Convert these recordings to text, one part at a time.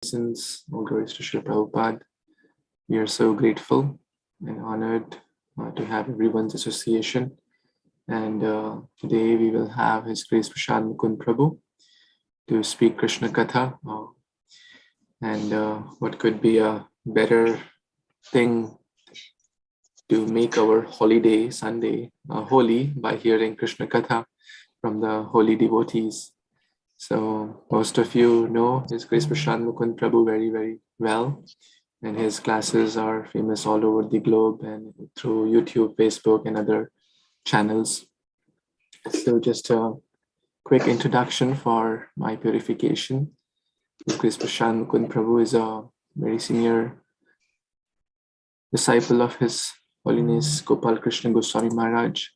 Since all glories to Srila Prabhupada, we are so grateful and honored to have everyone's association. And today we will have His Grace Prashant Prabhu to speak Krishna Katha. And what could be a better thing to make our holiday, Sunday, holy by hearing Krishna Katha from the holy devotees. So most of you know His Grace Prashant Prabhu very, very well. And his classes are famous all over the globe and through YouTube, Facebook, and other channels. So just a quick introduction for my purification. His Grace Prashant Prabhu is a very senior disciple of His Holiness Gopal Krishna Goswami Maharaj,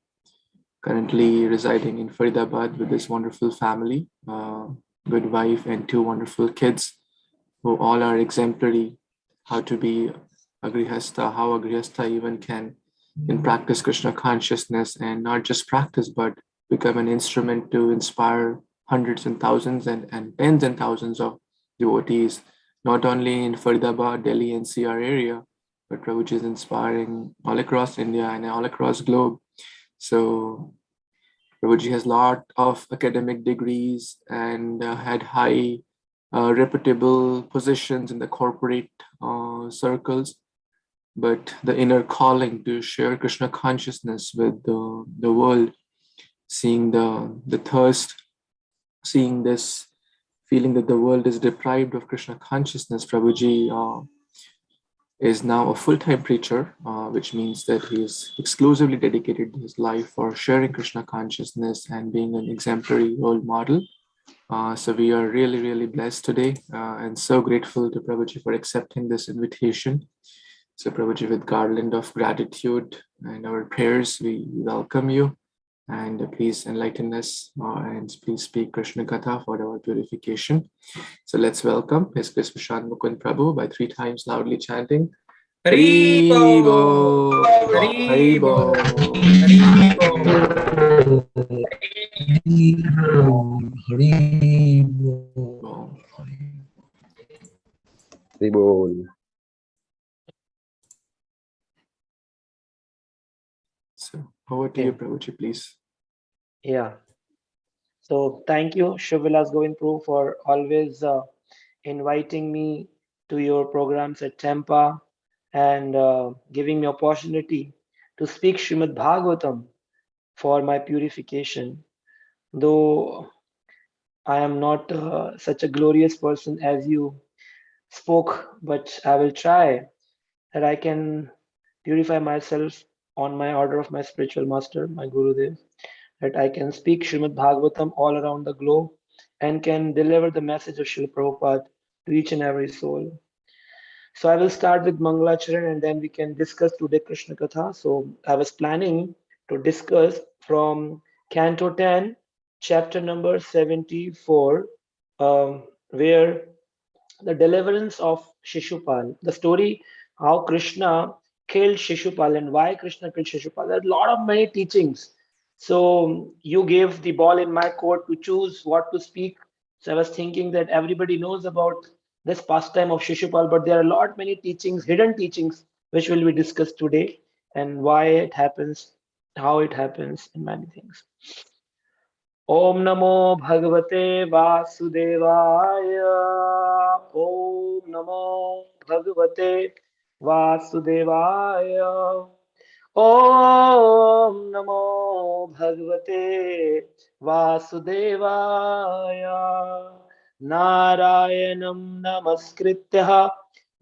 currently residing in Faridabad with his wonderful family, good wife, and two wonderful kids, who all are exemplary how to be a grihastha, how a grihastha even can practice Krishna consciousness, and not just practice, but become an instrument to inspire hundreds and thousands and tens and thousands of devotees, not only in Faridabad, Delhi, NCR area, but Prabhuji is inspiring all across India and all across globe. So Prabhuji has a lot of academic degrees and had high reputable positions in the corporate circles, but the inner calling to share Krishna consciousness with the world, seeing the thirst, seeing this feeling that the world is deprived of Krishna consciousness, Prabhuji is now a full-time preacher, which means that he is exclusively dedicated his life for sharing Krishna consciousness and being an exemplary role model. So we are really, really blessed today and so grateful to Prabhuji for accepting this invitation. So Prabhuji, with garland of gratitude and our prayers, we welcome you, and please enlighten us and please speak Krishna Katha for our purification. So let's welcome His Grace Prashant Prabhu by 3 times loudly chanting Haribo, Haribo, Haribo. So over to you, Prabhuji, please. Yeah. So thank you, Shivilas Govind Prabhu, for always inviting me to your programs at Tampa and giving me opportunity to speak Śrīmad-Bhāgavatam for my purification. Though I am not such a glorious person as you spoke, but I will try that I can purify myself on my order of my spiritual master, my Gurudev, that I can speak Śrīmad-Bhāgavatam all around the globe and can deliver the message of Srila Prabhupada to each and every soul. So I will start with Mangalacharan and then we can discuss today Krishna Katha. So I was planning to discuss from Canto 10, chapter number 74, where the deliverance of Shishupal, the story how Krishna killed Shishupal and why Krishna killed Shishupal. There are a lot of many teachings. So you gave the ball in my court to choose what to speak. So I was thinking that everybody knows about this pastime of Shishupal, but there are a lot many teachings, hidden teachings, which will be discussed today and why it happens, how it happens, and many things. Om Namo Bhagavate Vasudevaya. Om Namo Bhagavate Vasudevaya. Om Namo Bhagavate Vasudevaya. Narayanam Namaskritya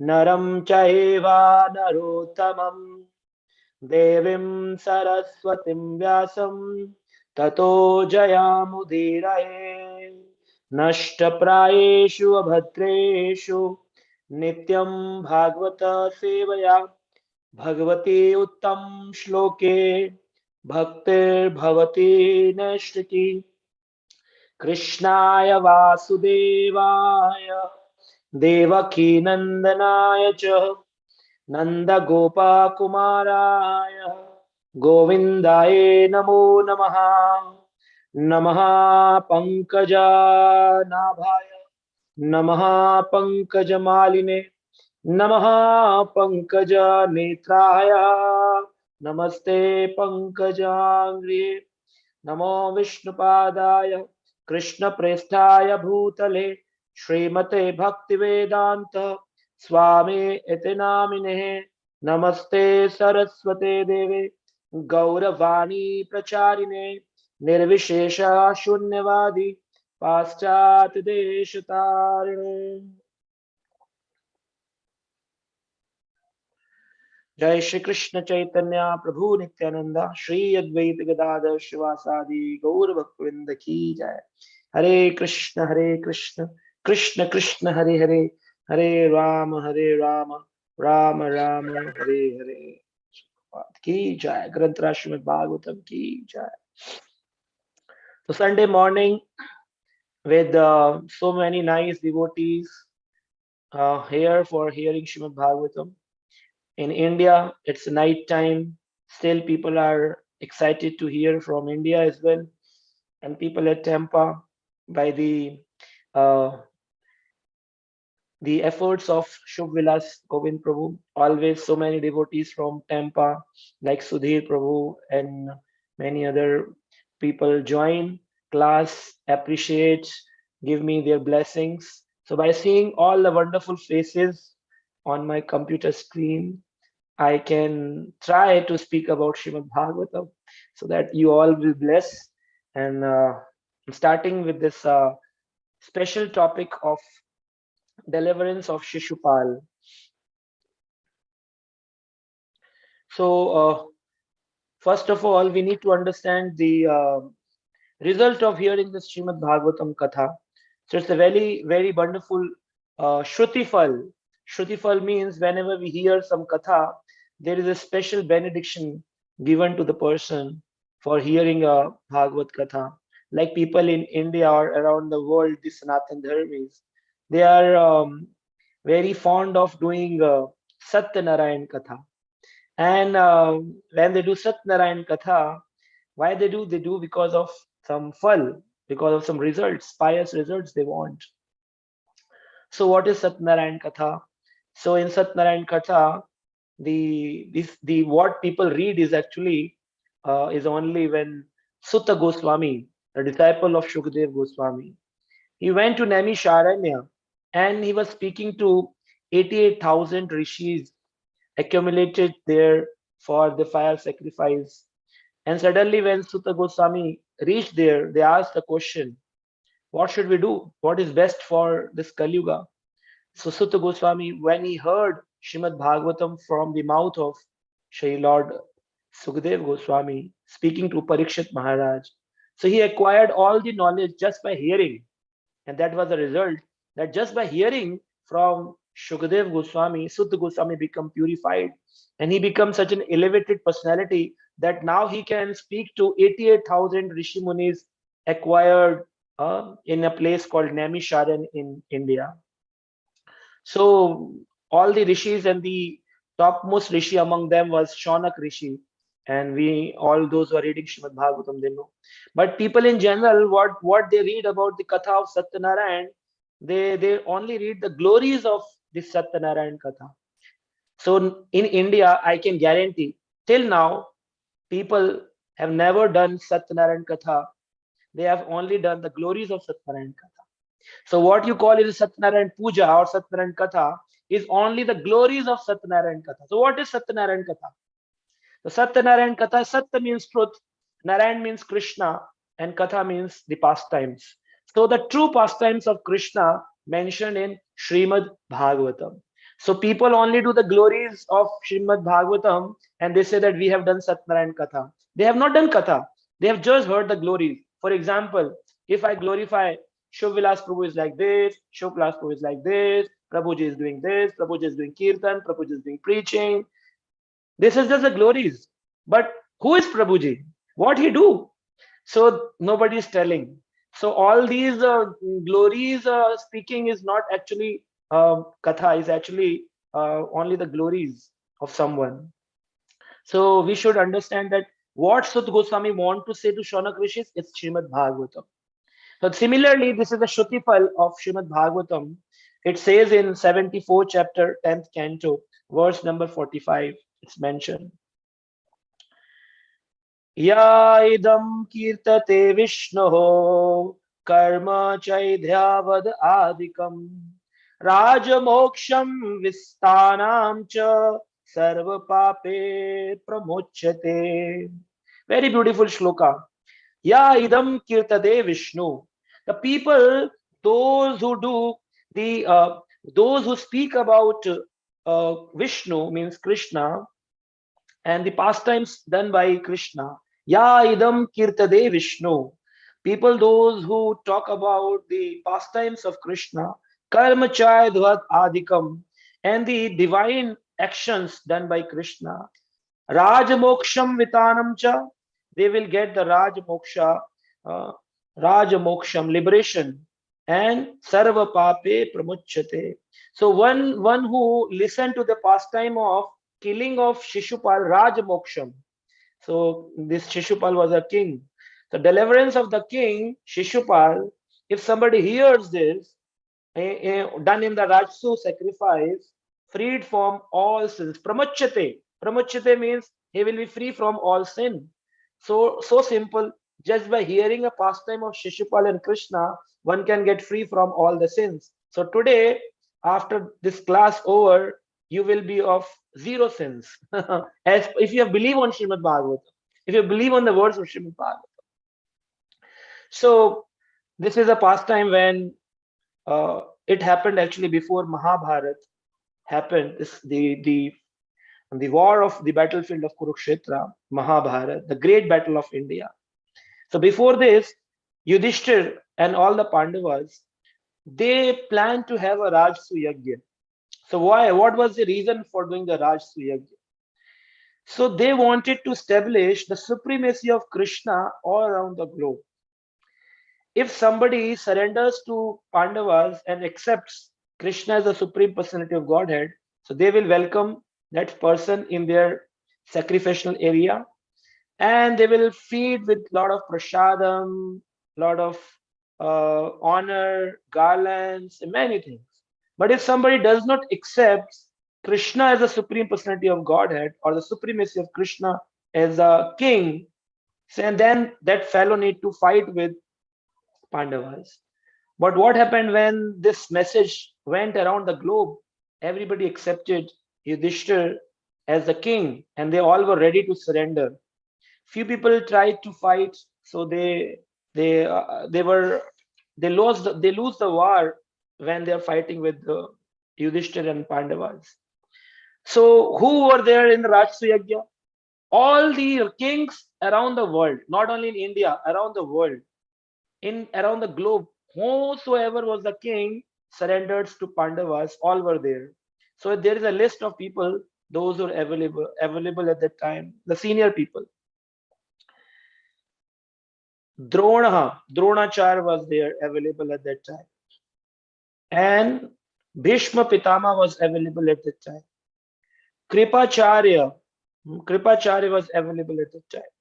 Naram Chaiva Narottamam Devim Saraswatim Vyasam Tato Jayamudiraye Nashtaprayeshu Abhadreshu Nityam Bhagvata Sevaya Bhagavati Uttam Shloke Bhaktir Bhavati Nashtaki Krishnaya Vasudevaya Devaki Nandanaya Cha Nanda Gopa Kumaraya Govindaye Namo Namaha Namaha Pankaja Nabhaya Namaha Pankajamaline, Namaha Pankaja Netraya, Namaste Pankajangri, Namo Vishnupadaya, Krishna Prestaya Bhutale, Srimate Bhaktivedanta, Swami iti namine, Namaste Saraswate Deve, Gauravani Pracharine, Nirvishesha Shunyavadi, Paschat Deshatarine. Jai Shri Krishna Chaitanya Prabhu Nityananda Shri Advaita Gadadhar Shivasadi Gaur Bhaktivinoda Ki Jai. Hare Krishna Krishna Krishna Hare Hare Hare Rama Rama Rama Hare Hare. Ki Jai. Granth Śrīmad-Bhāgavatam Ki Jai. So Sunday morning with so many nice devotees here for hearing Śrīmad-Bhāgavatam. In India, it's night time. Still, people are excited to hear from India as well. And people at Tampa, by the efforts of Shubh Vilas Govind Prabhu, always so many devotees from Tampa, like Sudhir Prabhu and many other people join class, appreciate, give me their blessings. So by seeing all the wonderful faces on my computer screen, I can try to speak about Śrīmad-Bhāgavatam so that you all will bless. And starting with this special topic of deliverance of Shishupal. So first of all, we need to understand the result of hearing the Śrīmad-Bhāgavatam Katha. So it's a very, very wonderful Shrutifal. Shrutifal means whenever we hear some Katha, there is a special benediction given to the person for hearing a Bhagavad Katha. Like people in India or around the world, the Sanatan Dharmis, they are very fond of doing Satyanarayan Katha. And when they do Satyanarayan Katha, why they do? They do because of some phal, because of some results, pious results they want. So what is Satyanarayan Katha? So in Satyanarayan Katha, the what people read is actually is only when Sutta Goswami, a disciple of Shukdev Goswami, he went to Naimisharanya and he was speaking to 88,000 rishis accumulated there for the fire sacrifice. And suddenly when Sutta Goswami reached there, they asked a question, what should we do? What is best for this Kali Yuga? So Sutta Goswami, when he heard Śrīmad-Bhāgavatam from the mouth of Shri Lord Sukadev Goswami speaking to Parikshit Maharaj, so he acquired all the knowledge just by hearing. And that was the result, that just by hearing from Shukadev Goswami, Sutta Goswami become purified. And he becomes such an elevated personality that now he can speak to 88,000 Rishi Munis acquired in a place called Naimisharanya in India. So all the rishis, and the topmost rishi among them was Shaunak Rishi. And we, all those who are reading Śrīmad-Bhāgavatam, they know. But people in general, what they read about the Katha of Satyanarayan, they only read the glories of this Satyanarayan Katha. So in India, I can guarantee, till now, people have never done Satyanarayan Katha. They have only done the glories of Satyanarayan Katha. So what you call is Satyanarayan Puja or Satyanarayan Katha is only the glories of Satyanarayan Katha. So what is Satyanarayan Katha? The Satyanarayan Katha, Satya means truth, Narayan means Krishna, and Katha means the pastimes. So the true pastimes of Krishna mentioned in Śrīmad-Bhāgavatam. So people only do the glories of Śrīmad-Bhāgavatam and they say that we have done Satyanarayan Katha. They have not done Katha. They have just heard the glories. For example, if I glorify Shubh Vilas Prabhu is like this, Shubh Vilas Prabhu is like this, Prabhuji is doing this, Prabhuji is doing Kirtan, Prabhuji is doing preaching. This is just the glories. But who is Prabhuji? What he do? So nobody is telling. So all these glories speaking is not actually Katha, is actually only the glories of someone. So we should understand that what Sutta Goswami want to say to Shaunak Rishis is Śrīmad-Bhāgavatam. So similarly, this is the Shrutifal of Śrīmad-Bhāgavatam. It says in 74th chapter, 10th canto, verse number 45, it's mentioned. Ya idam kirtate Vishnoho karma chaidhyavad adikam rajamoksham vistanam cha sarva pape pramochyate. Very beautiful shloka. Ya idam kirtate Vishnu. The people, those who do those who speak about Vishnu, means Krishna, and the pastimes done by Krishna. Ya idam kirtade Vishnu. People, those who talk about the pastimes of Krishna, karma chaidvat adikam, and the divine actions done by Krishna. Rajamoksham vitanam cha, they will get the Rajamoksha, uh, Rajamoksham, liberation, and sarva pape pramuchyate. So one who listened to the pastime of killing of Shishupal, Rajamoksham. So this Shishupal was a king. The deliverance of the king Shishupal, if somebody hears this, done in the Rajsu sacrifice, freed from all sins. Pramuchyate. Pramuchyate means he will be free from all sin. So simple. Just by hearing a pastime of Shishupal and Krishna, one can get free from all the sins. So today, after this class over, you will be of zero sins. As if you believe on Śrīmad-Bhāgavatam, if you believe on the words of Śrīmad-Bhāgavatam. So this is a pastime when it happened actually before Mahabharata happened. This the war of the battlefield of Kurukshetra, Mahabharata, the great battle of India. So before this, Yudhishthir and all the Pandavas, they planned to have a Rajsu Yajna. So why? What was the reason for doing the Rajsu Yajna? So they wanted to establish the supremacy of Krishna all around the globe. If somebody surrenders to Pandavas and accepts Krishna as the supreme personality of Godhead, so they will welcome that person in their sacrificial area, and they will feed with lot of prasadam, lot of honor, garlands, and many things. But if somebody does not accept Krishna as the supreme personality of Godhead or the supremacy of Krishna as a king, and then that fellow need to fight with Pandavas. But what happened when this message went around the globe? Everybody accepted Yudhishthir as the king, and they all were ready to surrender. Few people tried to fight, so they lose the war when they are fighting with the Yudhishthir and Pandavas. So who were there in the Rajsu Yajna? All the kings around the world, not only in India, around the world, around the globe, whosoever was the king surrendered to Pandavas, all were there. So there is a list of people, those who are available at that time, the senior people. Dronachar was there, available at that time. And Bhishma Pitama was available at that time. Kripacharya was available at that time.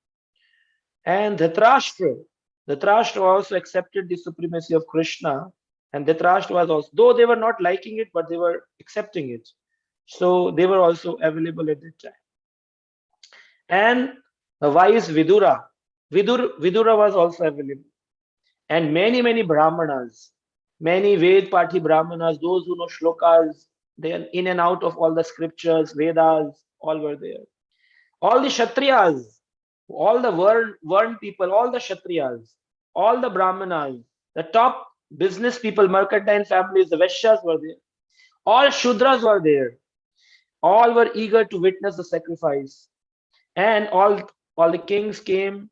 And Dhritarashtra also accepted the supremacy of Krishna, and Dhritarashtra was also, though they were not liking it, but they were accepting it. So they were also available at that time. And the wise Vidura was also available. And many Brahmanas, many Ved-Pathi Brahmanas, those who know shlokas, they are in and out of all the scriptures, Vedas, all were there. All the Kshatriyas, all the Varn people, all the Kshatriyas, all the Brahmanas, the top business people, mercantile families, the Vaishyas were there. All Shudras were there. All were eager to witness the sacrifice. And all the kings came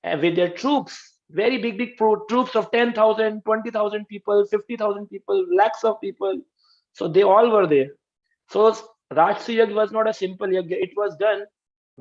with their troops, very big troops of 10,000, 20,000 people, 50,000 people, lakhs of people. So they all were there. So Rajsu Yajna was not a simple yajna. It was done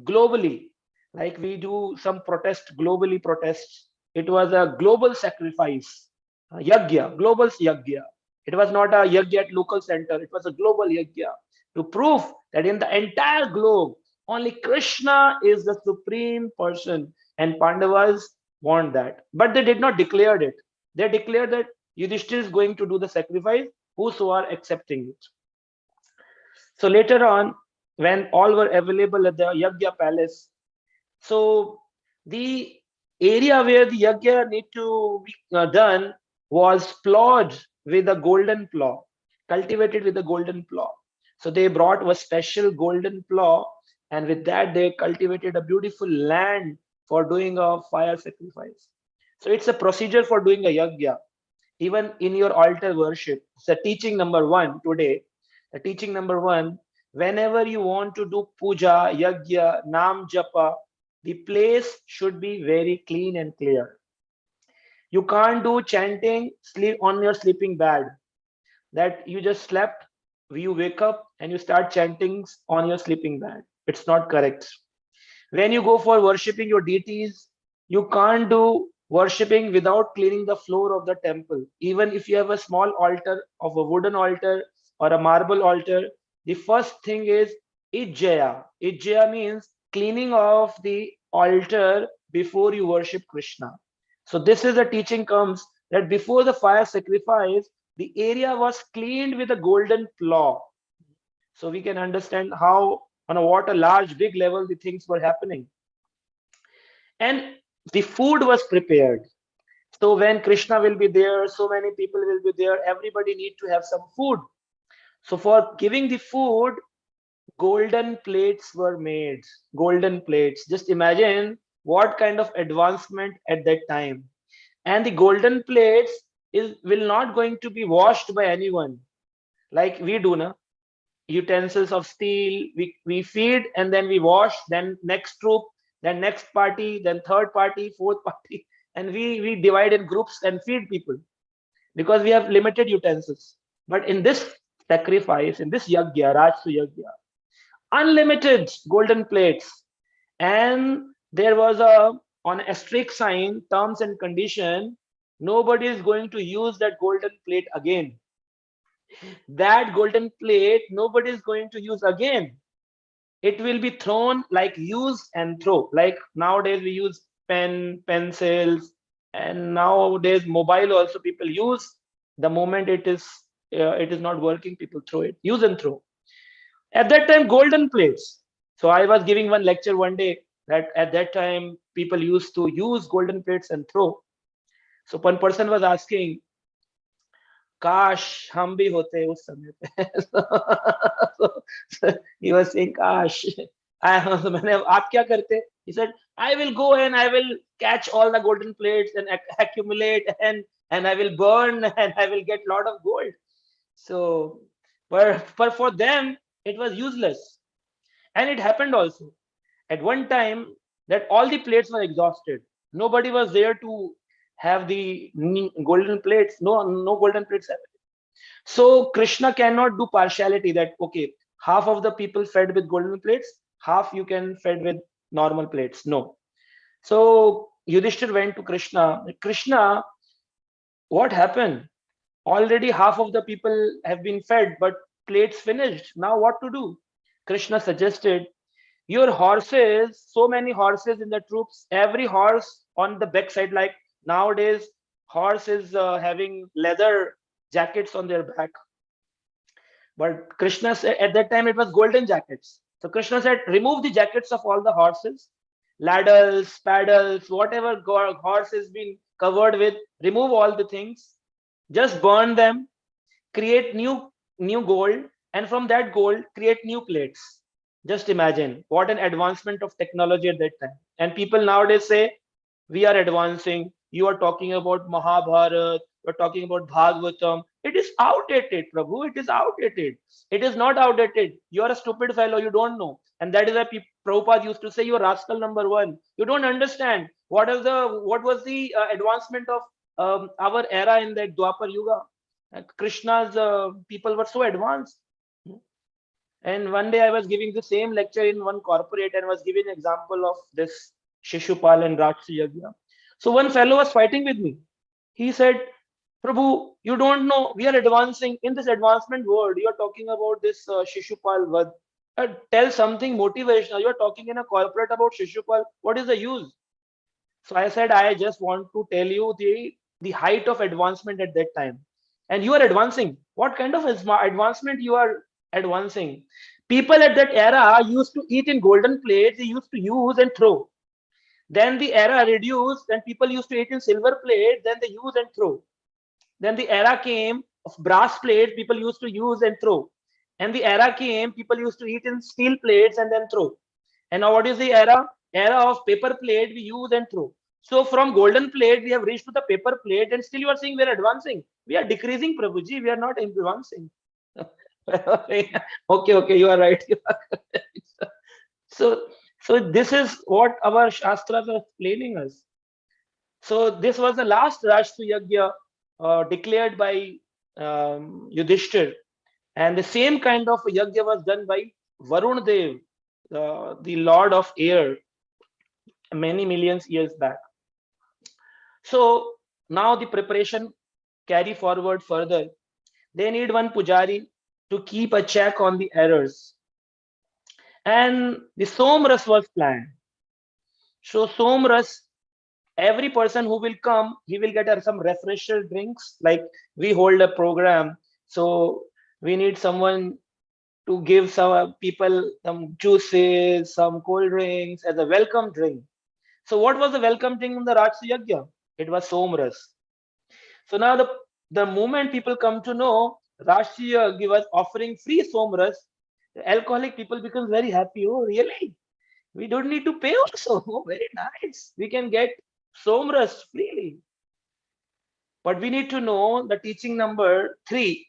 globally. Like we do some globally protests. It was a global sacrifice, yajna, global yajna. It was not a yajna at local center. It was a global yajna to prove that in the entire globe, only Krishna is the supreme person, and Pandavas want that. But they did not declare it. They declare that Yudhishthira is going to do the sacrifice, whoso are accepting it. So later on, when all were available at the Yajna palace, so the area where the Yajna need to be done was plowed with a golden plow, cultivated with a golden plow. So they brought a special golden plow, and with that they cultivated a beautiful land for doing a fire sacrifice. So it's a procedure for doing a Yajna. Even in your altar worship, it's a teaching number 1 today. The teaching number 1, whenever you want to do puja, yajna, nam japa, the place should be very clean and clear. You can't do chanting sleep on your sleeping bed, that you just slept, you wake up and you start chanting on your sleeping bed. It's not correct. When you go for worshipping your deities, you can't do worshipping without cleaning the floor of the temple. Even if you have a small altar of a wooden altar or a marble altar, the first thing is Ijjaya. Ijjaya means cleaning of the altar before you worship Krishna. So this is the teaching comes that before the fire sacrifice, the area was cleaned with a golden plow. So we can understand how on a what a large big level the things were happening. And the food was prepared. So when Krishna will be there, so many people will be there, everybody need to have some food. So for giving the food, golden plates were made. Golden plates, just imagine what kind of advancement at that time. And the golden plates will not going to be washed by anyone like we do now. Utensils of steel, we feed and then we wash, then next troop, then next party, then third party, fourth party, and we divide in groups and feed people because we have limited utensils. But in this sacrifice, in this yajna, Rajsu yajna, unlimited golden plates, and there was a on a strict sign, terms and condition, nobody is going to use that golden plate again. That golden plate nobody is going to use again. It will be thrown, like use and throw. Like nowadays we use pen, pencils, and nowadays mobile also people use. The moment it is not working, people throw it, use and throw. At that time, golden plates. So I was giving one lecture one day that at that time people used to use golden plates and throw. So one person was asking, काश हम भी होते उस समय पे so he was saying काश मैंने आप क्या करते? He said I will go and I will catch all the golden plates and accumulate and I will burn and I will get lot of gold. So but for them it was useless, and it happened also at one time that all the plates were exhausted. Nobody was there to have the golden plates. No golden plates available. So Krishna cannot do partiality that okay, half of the people fed with golden plates, half you can fed with normal plates. No. So Yudhishthir went to Krishna. Krishna, what happened? Already half of the people have been fed, but plates finished. Now what to do? Krishna suggested, your horses, so many horses in the troops, every horse on the backside, like nowadays horse is having leather jackets on their back, but Krishna said at that time it was golden jackets. So Krishna said, remove the jackets of all the horses, ladles, paddles, whatever horse has been covered with, remove all the things, just burn them, create new gold, and from that gold create new plates. Just imagine what an advancement of technology at that time. And people nowadays say, we are advancing. You are talking about Mahabharata, you're talking about Bhagavatam. It is outdated, Prabhu. It is outdated. It is not outdated. You are a stupid fellow. You don't know. And that is why Prabhupada used to say, you're rascal number one. You don't understand what was the advancement of our era in that Dwapar Yuga. Krishna's people were so advanced. And one day I was giving the same lecture in one corporate and was giving an example of this Shishupal and Rajsu Yajna. So one fellow was fighting with me. He said, Prabhu, you don't know, we are advancing in this advancement world. You are talking about this Shishupal Vad. Tell something motivational. You are talking in a corporate about Shishupal. What is the use? So I said, I just want to tell you the the height of advancement at that time. And you are advancing. What kind of advancement you are advancing? People at that era used to eat in golden plates. They used to use and throw. Then the era reduced and people used to eat in silver plates. Then they use and throw. Then the era came of brass plates. People used to use and throw. And the era came, people used to eat in steel plates and then throw. And now what is the era? Era of paper plate, we use and throw. So from golden plate, we have reached to the paper plate, and still you are saying we are advancing. We are decreasing, Prabhuji. We are not advancing. Okay, you are right. So this is what our Shastras are explaining us. So this was the last Rashtra Yajna declared by Yudhishthir. And the same kind of yajna was done by Varun Dev, the Lord of Air, many millions years back. So now the preparation carry forward further. They need one pujari to keep a check on the errors. And the Somras was planned. So Somras, every person who will come, he will get some refresher drinks. Like we hold a program, so we need someone to give some people some juices, some cold drinks as a welcome drink. So what was the welcome drink in the Rajya Yajna? It was Somras. So now the moment people come to know Rashtriya Yajna was offering free Somras, the alcoholic people become very happy. Oh, really? We don't need to pay also. Oh, very nice. We can get Somras freely. But we need to know the teaching number 3.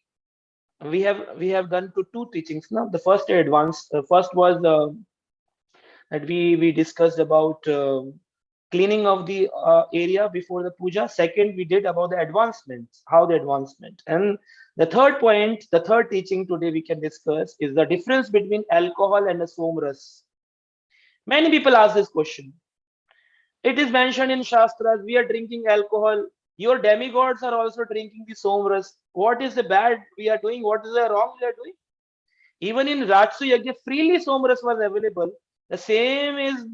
We have done two teachings now. The first advanced. First was that we discussed about cleaning of the area before the puja. Second, we did about the advancements, how the advancement. And the third point, the third teaching today we can discuss is the difference between alcohol and a somras. Many people ask this question. It is mentioned in Shastras, we are drinking alcohol. Your demigods are also drinking the somras. What is the bad we are doing? What is the wrong we are doing? Even in Rajsu Yajna, freely somras was available. The same is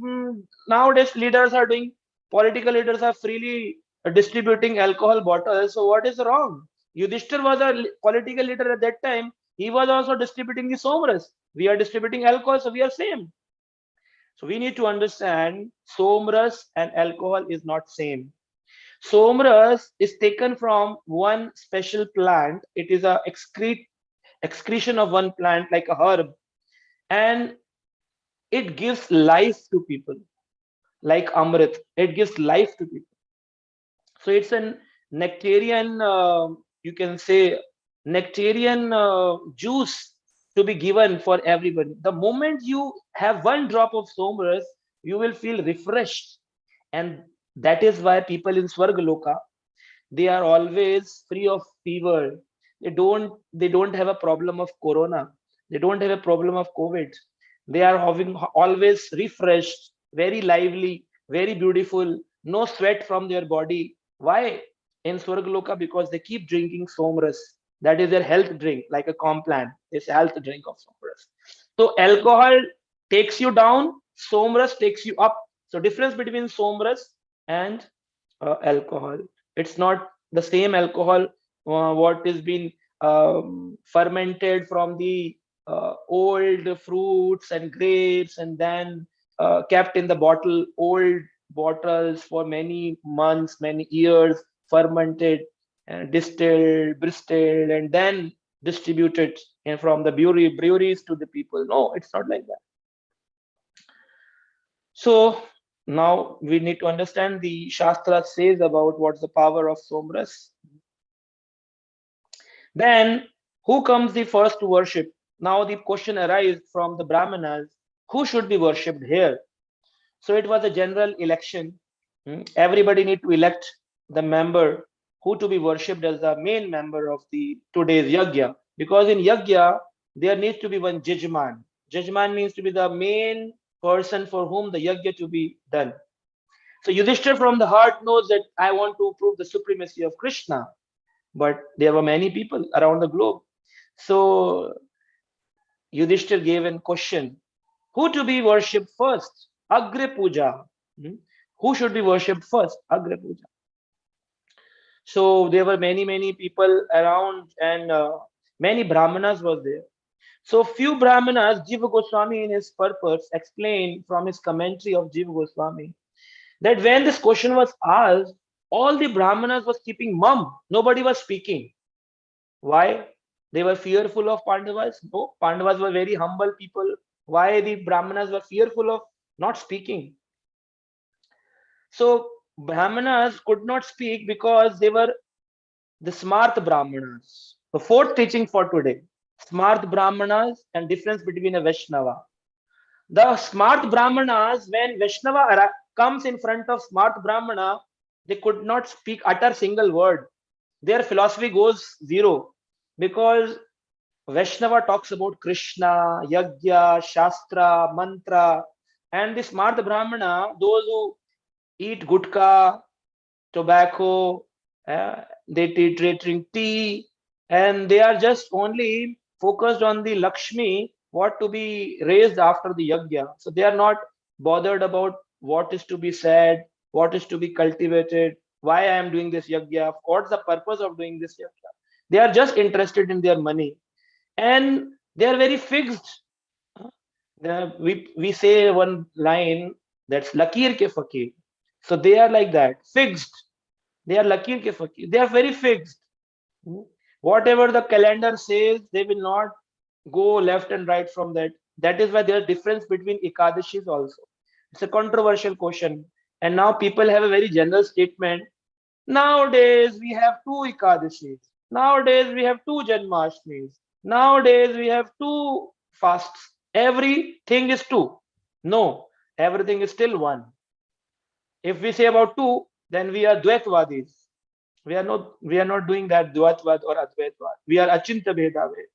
nowadays leaders are doing, political leaders are freely distributing alcohol bottles. So what is wrong? Yudhishthir was a political leader at that time. He was also distributing the somras. We are distributing alcohol, so we are same. So we need to understand somras and alcohol is not same. Somras is taken from one special plant. It is a excretion of one plant like a herb, and it gives life to people like amrit. It gives life to people. So it's an nectarian, you can say nectarian juice to be given for everybody. The moment you have one drop of somras, you will feel refreshed. And that is why people in Swargaloka, they are always free of fever. They don't have a problem of corona. They don't have a problem of COVID. They are having always refreshed, very lively, very beautiful, no sweat from their body. Why? In Swargaloka, because they keep drinking somras. That is their health drink, like a Complan. It's health drink of somras. So alcohol takes you down, somras takes you up. So difference between somras and alcohol. It's not the same alcohol what is being fermented from the old fruits and grapes and then kept in the bottle, old bottles for many months, many years, fermented and distilled, bristled, and then distributed and from the breweries to the people. No, it's not like that. So now we need to understand the Shastra says about what's the power of somras. Then who comes the first to worship? Now the question arises from the Brahmanas, who should be worshipped here? So it was a general election. Everybody need to elect the member who to be worshipped as the main member of the today's yajna. Because in yajna, there needs to be one jajman. Jajman means to be the main person for whom the yajna to be done. So Yudhishthir from the heart knows that I want to prove the supremacy of Krishna. But there were many people around the globe. So Yudhishthir gave a question, who to be worshipped first? Agre Puja. Who should be worshipped first? Agre Puja. So there were many people around, and many Brahmanas were there. So few Brahmanas, Jiva Goswami in his purpose explained from his commentary of Jiva Goswami that when this question was asked, all the Brahmanas was keeping mum. Nobody was speaking. Why? They were fearful of Pandavas? No, Pandavas were very humble people. Why the Brahmanas were fearful of not speaking? So Brahmanas could not speak because they were the smart Brahmanas. The fourth teaching for today, smart Brahmanas and difference between a Vaishnava. The smart Brahmanas, when Vaishnava comes in front of smart Brahmana, they could not speak, utter single word. Their philosophy goes zero because Vaishnava talks about Krishna, Yajna, Shastra, Mantra, and the smart Brahmana, those who eat gutka, tobacco, they drink tea, and they are just only focused on the Lakshmi, what to be raised after the yajna. So they are not bothered about what is to be said, what is to be cultivated, why I am doing this yajna, what's the purpose of doing this yajna. They are just interested in their money, and they are very fixed. We say one line that's lakir ke fakir. So they are like that, fixed. They are lakir ke fakir. They are very fixed. Whatever the calendar says, they will not go left and right from that. That is why there is difference between Ekadashis also. It's a controversial question. And now people have a very general statement. Nowadays we have two Ekadashis. Nowadays we have two Janmashtmis. Nowadays we have two fasts. Everything is two. No, everything is still one. If we say about two, then we are Dvaitwadis. We are not doing that Dvaitvad or Advaitvad. We are Achinta Bhedave.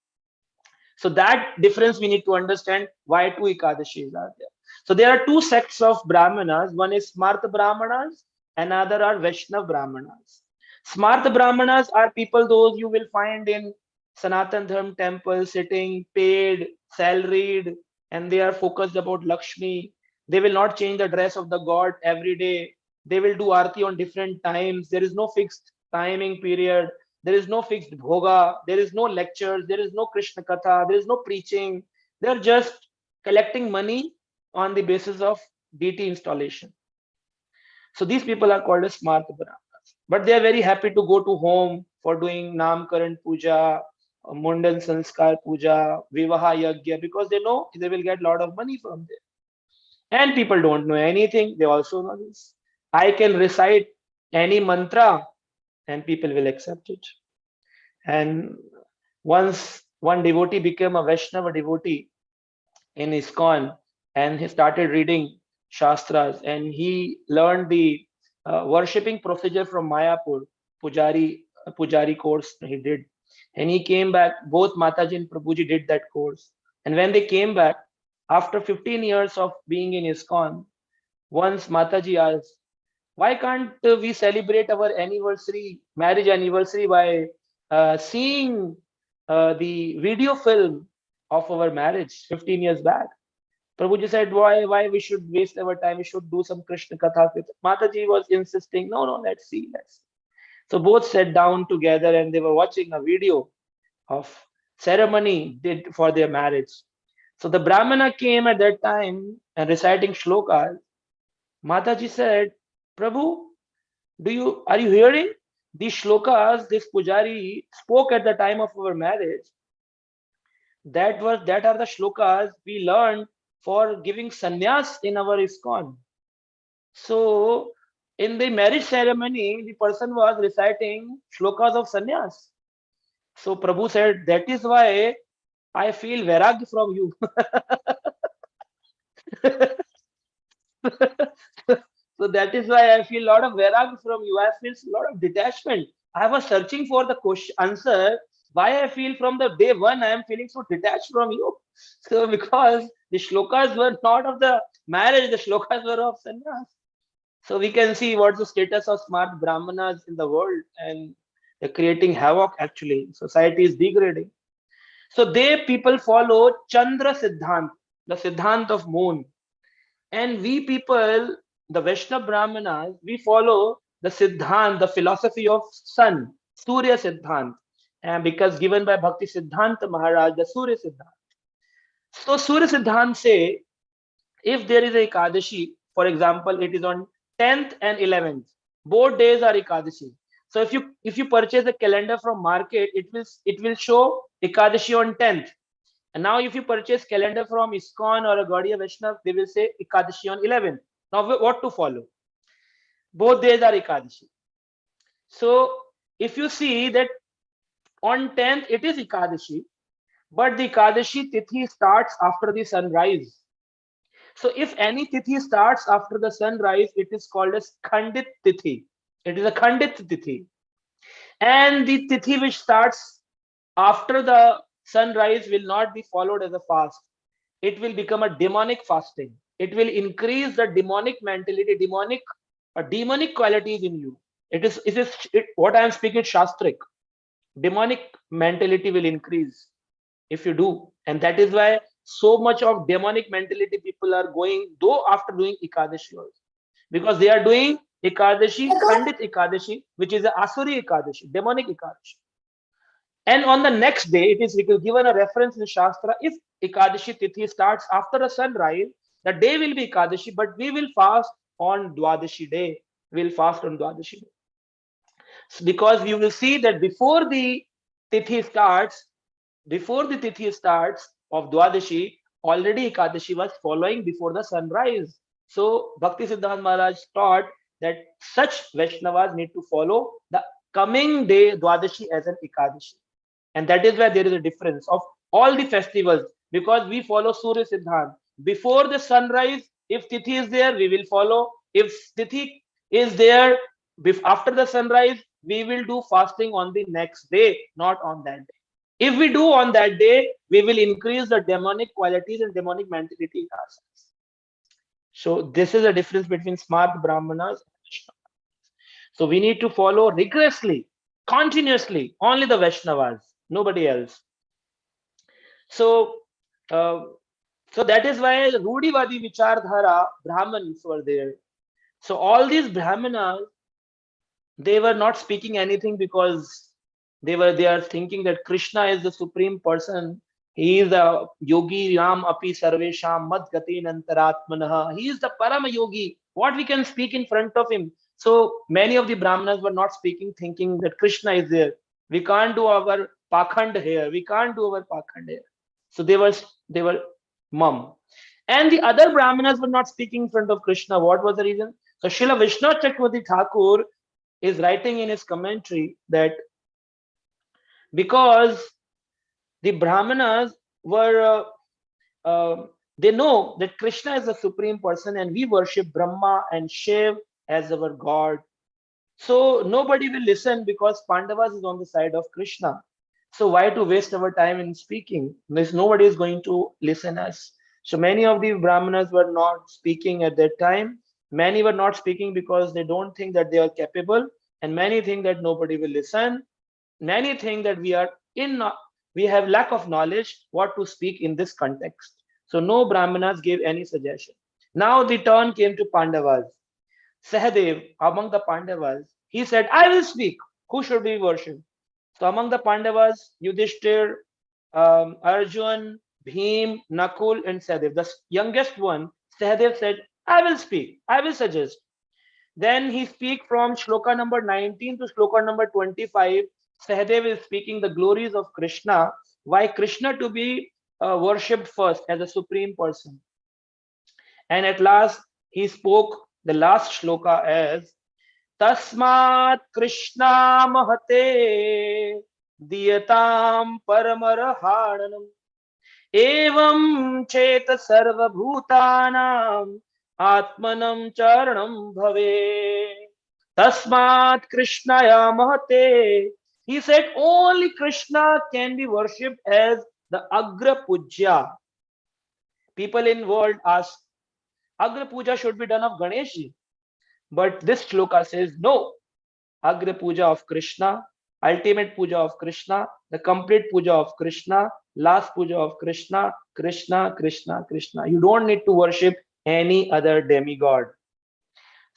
So that difference we need to understand why two Ekadashis are there. So there are two sects of Brahmanas. One is Smarta Brahmanas, another are Vaishnava Brahmanas. Smarta Brahmanas are people those you will find in Sanatan Dharma temple sitting paid, salaried, and they are focused about Lakshmi. They will not change the dress of the god every day. They will do arti on different times. There is no fixed timing period. There is no fixed bhoga. There is no lectures. There is no Krishna Katha. There is no preaching. They are just collecting money on the basis of deity installation. So these people are called as smart Brahmanas. But they are very happy to go to home for doing Namkaran Puja, Mundan Sanskar Puja, Vivaha Yajna, because they know they will get a lot of money from there. And people don't know anything. They also know this. I can recite any mantra and people will accept it. And once one devotee became a Vaishnava devotee in ISKCON, and he started reading Shastras, and he learned the worshipping procedure from Mayapur, Pujari course he did. And he came back, both Mataji and Prabhuji did that course. And when they came back, after 15 years of being in ISKCON, once Mataji asked, why can't we celebrate our anniversary, marriage anniversary, by seeing the video film of our marriage 15 years back? Prabhuji said, why we should waste our time? We should do some Krishna Katha. Mataji was insisting, no, let's see. So both sat down together and they were watching a video of ceremony did for their marriage. So the Brahmana came at that time and reciting shlokas. Mataji said, Prabhu, are you hearing these shlokas this Pujari spoke at the time of our marriage? That are the shlokas we learned for giving sannyas in our ISKCON. So in the marriage ceremony, the person was reciting shlokas of sannyas. So Prabhu said, that is why I feel vairagya from you. So that is why I feel a lot of vairagya from you. I feel a lot of detachment. I was searching for the question, answer why I feel from the day one I am feeling so detached from you. So because the shlokas were not of the marriage, the shlokas were of sannyas. So we can see what's the status of smart brahmanas in the world, and they're creating havoc actually. Society is degrading. So people follow Chandra Siddhant, the Siddhant of moon. And we people, the Vaishnava Brahmanas, we follow the Siddhant, the philosophy of sun, Surya Siddhant, and because given by Bhakti Siddhanta Maharaj, the Surya Siddhant. So Surya Siddhant say, if there is a Ekadashi, for example, it is on 10th and 11th, both days are Ekadashi. So if you purchase a calendar from market, it will show Ekadashi on 10th. And now if you purchase calendar from ISKCON or a Gaudiya Vaishnav, they will say Ekadashi on 11th. Now what to follow? Both days are Ekadashi. So if you see that on 10th it is Ekadashi, but the Ekadashi Tithi starts after the sunrise. So if any Tithi starts after the sunrise, it is called as Khandit Tithi. It is a Khandit Tithi. And the Tithi which starts after the sunrise will not be followed as a fast. It will become a demonic fasting. It will increase the demonic mentality, demonic qualities in you. What I am speaking Shastric. Demonic mentality will increase if you do. And that is why so much of demonic mentality people are going, though after doing Ekadashi also. Because they are doing Ekadashi, Khandit Ekadashi, which is a Asuri Ekadashi, demonic Ekadashi. And on the next day, it is given a reference in Shastra, if Ekadashi Tithi starts after the sunrise, the day will be Ekadashi, but we will fast on Dwadashi day. We will fast on Dwadashi day. So because you will see that before the Tithi starts of Dwadashi, already Ekadashi was following before the sunrise. So Bhakti Siddhanta Maharaj taught that such Vaishnavas need to follow the coming day Dwadashi as an Ekadashi. And that is why there is a difference of all the festivals, because we follow Surya Siddhant. Before the sunrise, if Tithi is there, we will follow. If Tithi is there after the sunrise, we will do fasting on the next day, not on that day. If we do on that day, we will increase the demonic qualities and demonic mentality in ourselves. So this is a difference between smart Brahmanas and Vaishnavas. So we need to follow rigorously, continuously, only the Vaishnavas, nobody else. So that is why Rudivadi Vichardhara Brahmins were there. So all these Brahmanas, they were not speaking anything because they are thinking that Krishna is the supreme person. He is the yogi ram api sarvesham mad gati nantaratmanaha. He is the parama yogi. What we can speak in front of him? So many of the Brahmanas were not speaking, thinking that Krishna is there. We can't do our pakhand here. We can't do our pakhand here. So they were mum. And the other Brahmanas were not speaking in front of Krishna. What was the reason? So Srila Vishnu Chakravarti Thakur is writing in his commentary that because the Brahmanas were, they know that Krishna is the supreme person and we worship Brahma and Shiv as our God. So nobody will listen because Pandavas is on the side of Krishna. So why to waste our time in speaking? Nobody is going to listen us. So many of the Brahmanas were not speaking at that time. Many were not speaking because they don't think that they are capable, and many think that nobody will listen. Many think that we have lack of knowledge what to speak in this context. So no Brahmanas gave any suggestion. Now the turn came to Pandavas. Sahadev, among the Pandavas, he said, I will speak. Who should be worshipped? So among the Pandavas, Yudhishthir, Arjun, Bhim, Nakul, and Sahadev. The youngest one, Sahadev said, I will speak. I will suggest. Then he speak from shloka number 19 to shloka number 25. Sahadev is speaking the glories of Krishna. Why Krishna to be worshipped first as a supreme person. And at last, he spoke the last shloka as Tasmat Krishna Mahate Diyatam Paramarahanam Evam Cheta Sarva Bhutanam Atmanam Charanam Bhave Tasmat Krishnaya Mahate. He said only Krishna can be worshipped as the Agra Pujya. People in world ask, Agra Puja should be done of Ganeshi. But this shloka says no. Agra Puja of Krishna, ultimate Puja of Krishna, the complete Puja of Krishna, last Puja of Krishna, Krishna, Krishna, Krishna. You don't need to worship any other demigod.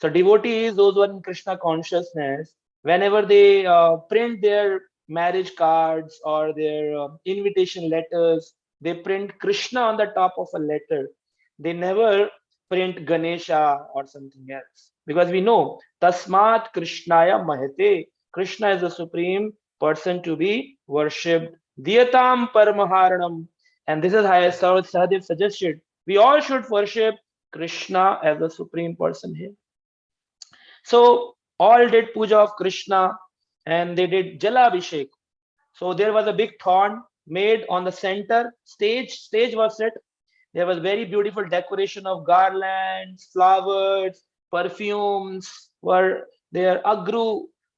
So devotees, those who are in Krishna consciousness, whenever they print their marriage cards or their invitation letters, they print Krishna on the top of a letter. They never print Ganesha or something else, because we know Tasmat Krishnaya Mahate. Krishna is the supreme person to be worshipped. Diyatam Paramaharanam. And this is how Sahadev suggested. We all should worship Krishna as the supreme person here. So all did puja of Krishna and they did Jalabhishek. So there was a big thorn made on the center stage. Stage was set. There was very beautiful decoration of garlands, flowers, perfumes were there,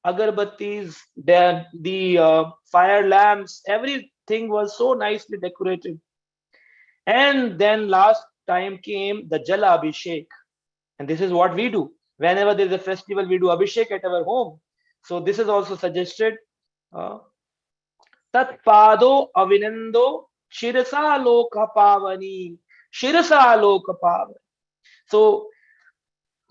agarbattis, the fire lamps, everything was so nicely decorated. And then last time came the Jala Abhishek. And this is what we do. Whenever there is a festival, we do Abhishek at our home. So this is also suggested. Tat Pado Avinando Shirasa Loka Pavani. Shirasa Loka Pavani. So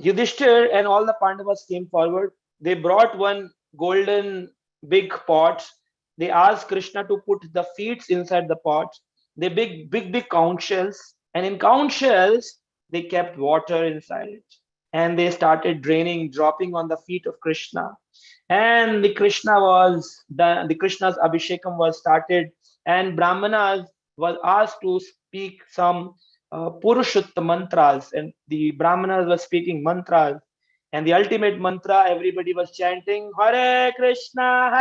Yudhishthir and all the Pandavas came forward. They brought one golden big pot. They asked Krishna to put the feet inside the pot. They big conch shells. And in conch shells, they kept water inside it. And they started draining, dropping on the feet of Krishna. And the Krishna's Abhishekam was started. And Brahmanas was asked to speak some Purushutta mantras, and the Brahmanas were speaking mantras, and the ultimate mantra everybody was chanting Hare Krishna,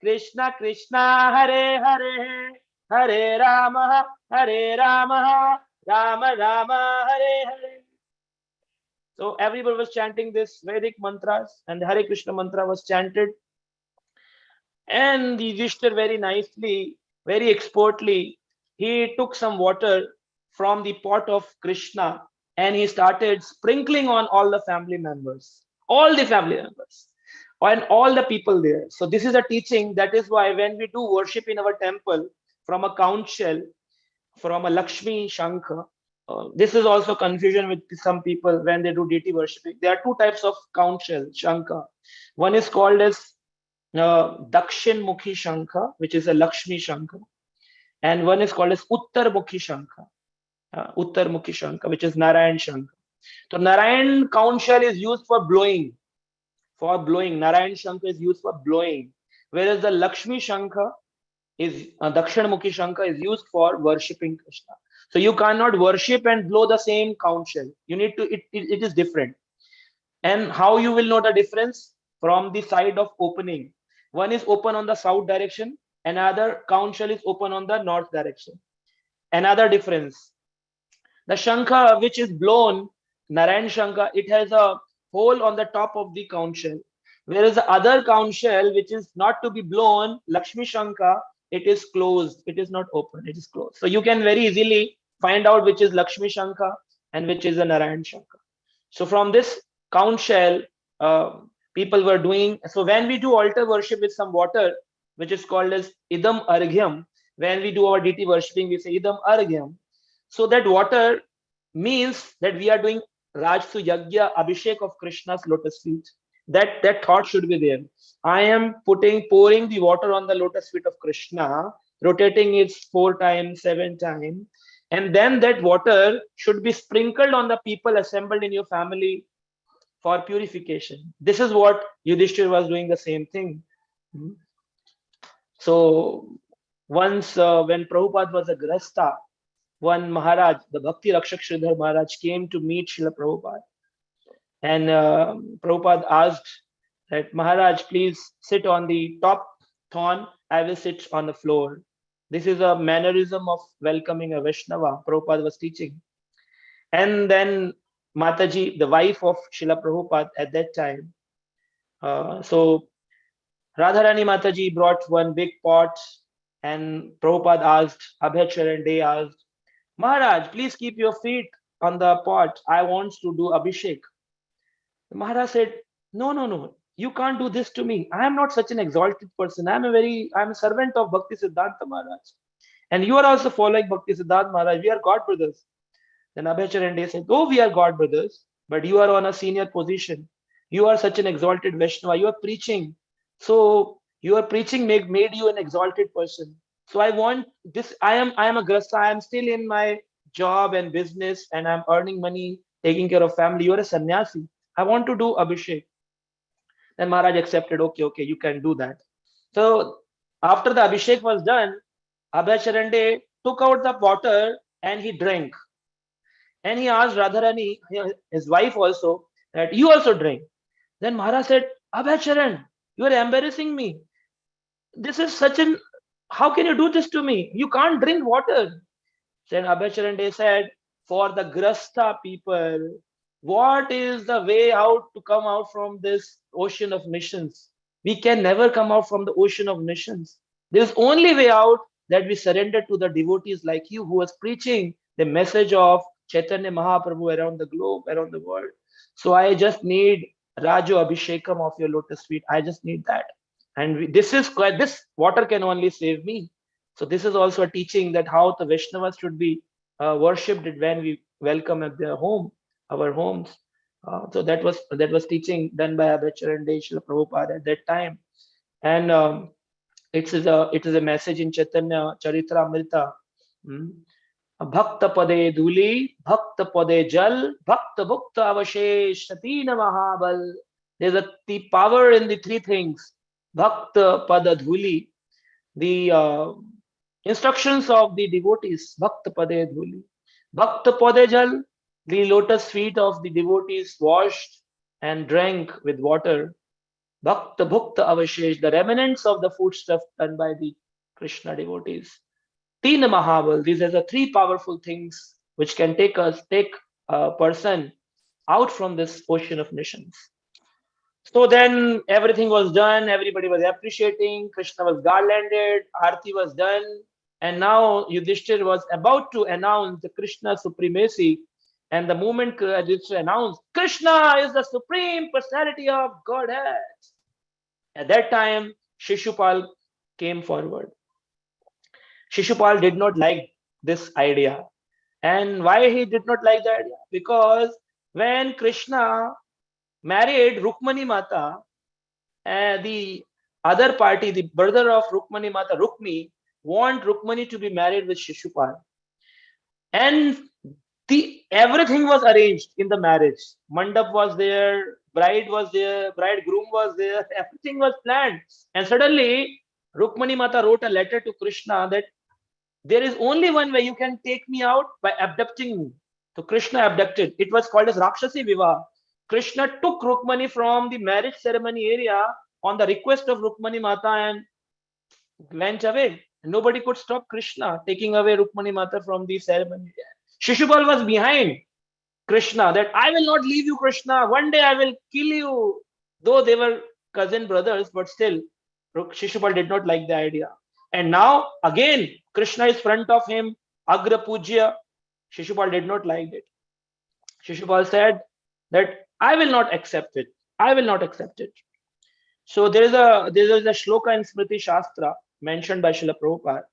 Krishna Krishna, Hare Hare, Hare Rama, Rama Rama, Hare Hare. So everybody was chanting this Vedic mantras, and the Hare Krishna mantra was chanted. And the Yudhishthir very nicely, very expertly, he took some water from the pot of Krishna and he started sprinkling on all the family members, and all the people there. So this is a teaching. That is why when we do worship in our temple from a conch shell, from a Lakshmi Shankha, this is also confusion with some people when they do deity worshiping. There are two types of conch shell, Shankha. One is called as Dakshin Mukhi Shankha, which is a Lakshmi Shankha, and one is called as Uttar Mukhi Shankha, which is Narayan Shankha. So Narayan conch shell is used for blowing. Narayan Shankha is used for blowing, whereas the Lakshmi Shankha is Dakshinamukhi Shankha is used for worshipping Krishna. So you cannot worship and blow the same conch shell. You need to. It is different. And how you will know the difference? From the side of opening. One is open on the south direction, another conch shell is open on the north direction. Another difference. The Shankha which is blown, Narayan Shankha, it has a hole on the top of the conch shell. Whereas the other conch shell which is not to be blown, Lakshmi Shankha, it is closed. It is not open. It is closed. So you can very easily find out which is Lakshmi Shankha and which is the Narayan Shankha. So from this conch shell, people were doing. So when we do altar worship with some water, which is called as Idam Arghyam, when we do our deity worshipping, we say Idam Arghyam. So that water means that we are doing Rajsu Yagya Abhishek of Krishna's lotus feet. That thought should be there. I am pouring the water on the lotus feet of Krishna, rotating it 4 times, 7 times, and then that water should be sprinkled on the people assembled in your family for purification. This is what Yudhishthir was doing, the same thing. So once when Prabhupada was a Grasta, one Maharaj, the Bhakti Rakshak Sridhar Maharaj, came to meet Srila Prabhupada. And Prabhupada asked that, Maharaj, please sit on the top thorn. I will sit on the floor. This is a mannerism of welcoming a Vaishnava, Prabhupada was teaching. And then Mataji, the wife of Srila Prabhupada at that time. So Radharani Mataji brought one big pot, and Prabhupada asked, Abhyacharan Day asked, Maharaj, please keep your feet on the pot. I want to do Abhishek. The Maharaj said, no, you can't do this to me. I am not such an exalted person. I am a servant of Bhakti Siddhanta Maharaj. And you are also following Bhakti Siddhanta Maharaj. We are God brothers. Then Abhyacharan Day said, oh, we are God brothers. but you are on a senior position. You are such an exalted Vaishnava. You are preaching. So your preaching made you an exalted person. So I want this. I am a grasta. I am still in my job and business, and I'm earning money, taking care of family. You're a sannyasi. I want to do Abhishek. Then Maharaj accepted. Okay, okay, you can do that. So after the Abhishek was done, Abhacharande took out the water and he drank. And he asked Radharani, his wife also, that you also drink. Then Maharaj said, Abhacharan, you are embarrassing me. This is such an, how can you do this to me? You can't drink water. Then Abhacharande said, for the Grasta people, what is the way out to come out from this ocean of missions? We can never come out from the ocean of missions. There is only way out that we surrender to the devotees like you who was preaching the message of Chaitanya Mahaprabhu around the globe, around the world. So I just need Rajo Abhishekam of your lotus feet. I just need that. And this water can only save me. So this is also a teaching that how the Vaishnavas should be worshipped when we welcome at their home, our homes. So that was teaching done by Abhacharande Srila Prabhupada at that time. And it is a message in Chaitanya Charitamrita. Bhakta pade dhuli, bhakta pade jal, bhakta bhukta avashesh, satina mahabal. There's the power in the three things. Bhakta pada dhuli, the instructions of the devotees. Bhakta pade dhuli. Bhakta pade jal, the lotus feet of the devotees washed and drank with water. Bhakta bhukta avashesh, the remnants of the foodstuff done by the Krishna devotees. Teen Mahabal, these are the three powerful things which can take a person out from this ocean of missions. So then everything was done, everybody was appreciating, Krishna was garlanded, Aarti was done, and now Yudhishthir was about to announce the Krishna supremacy. And the moment Yudhishthir announced, Krishna is the supreme personality of Godhead. At that time, Shishupal came forward. Shishupal did not like this idea. And why he did not like the idea? Because when Krishna married Rukmani Mata, the other party, the brother of Rukmani Mata, Rukmi, want Rukmani to be married with Shishupal. And everything was arranged in the marriage. Mandap was there, bride was there, bridegroom was there, everything was planned. And suddenly, Rukmani Mata wrote a letter to Krishna that there is only one way you can take me out, by abducting me. So Krishna abducted. It was called as Rakshasi Vivaha. Krishna took Rukmani from the marriage ceremony area on the request of Rukmani Mata and went away. Nobody could stop Krishna taking away Rukmani Mata from the ceremony. Shishupal was behind Krishna, that I will not leave you, Krishna. One day I will kill you. Though they were cousin brothers, but still, Shishupal did not like the idea. And now, again, Krishna is front of him, Agra Pujya. Shishupal did not like it. Shishupal said that I will not accept it. I will not accept it. So there is a shloka in Smriti Shastra mentioned by Srila Prabhupada.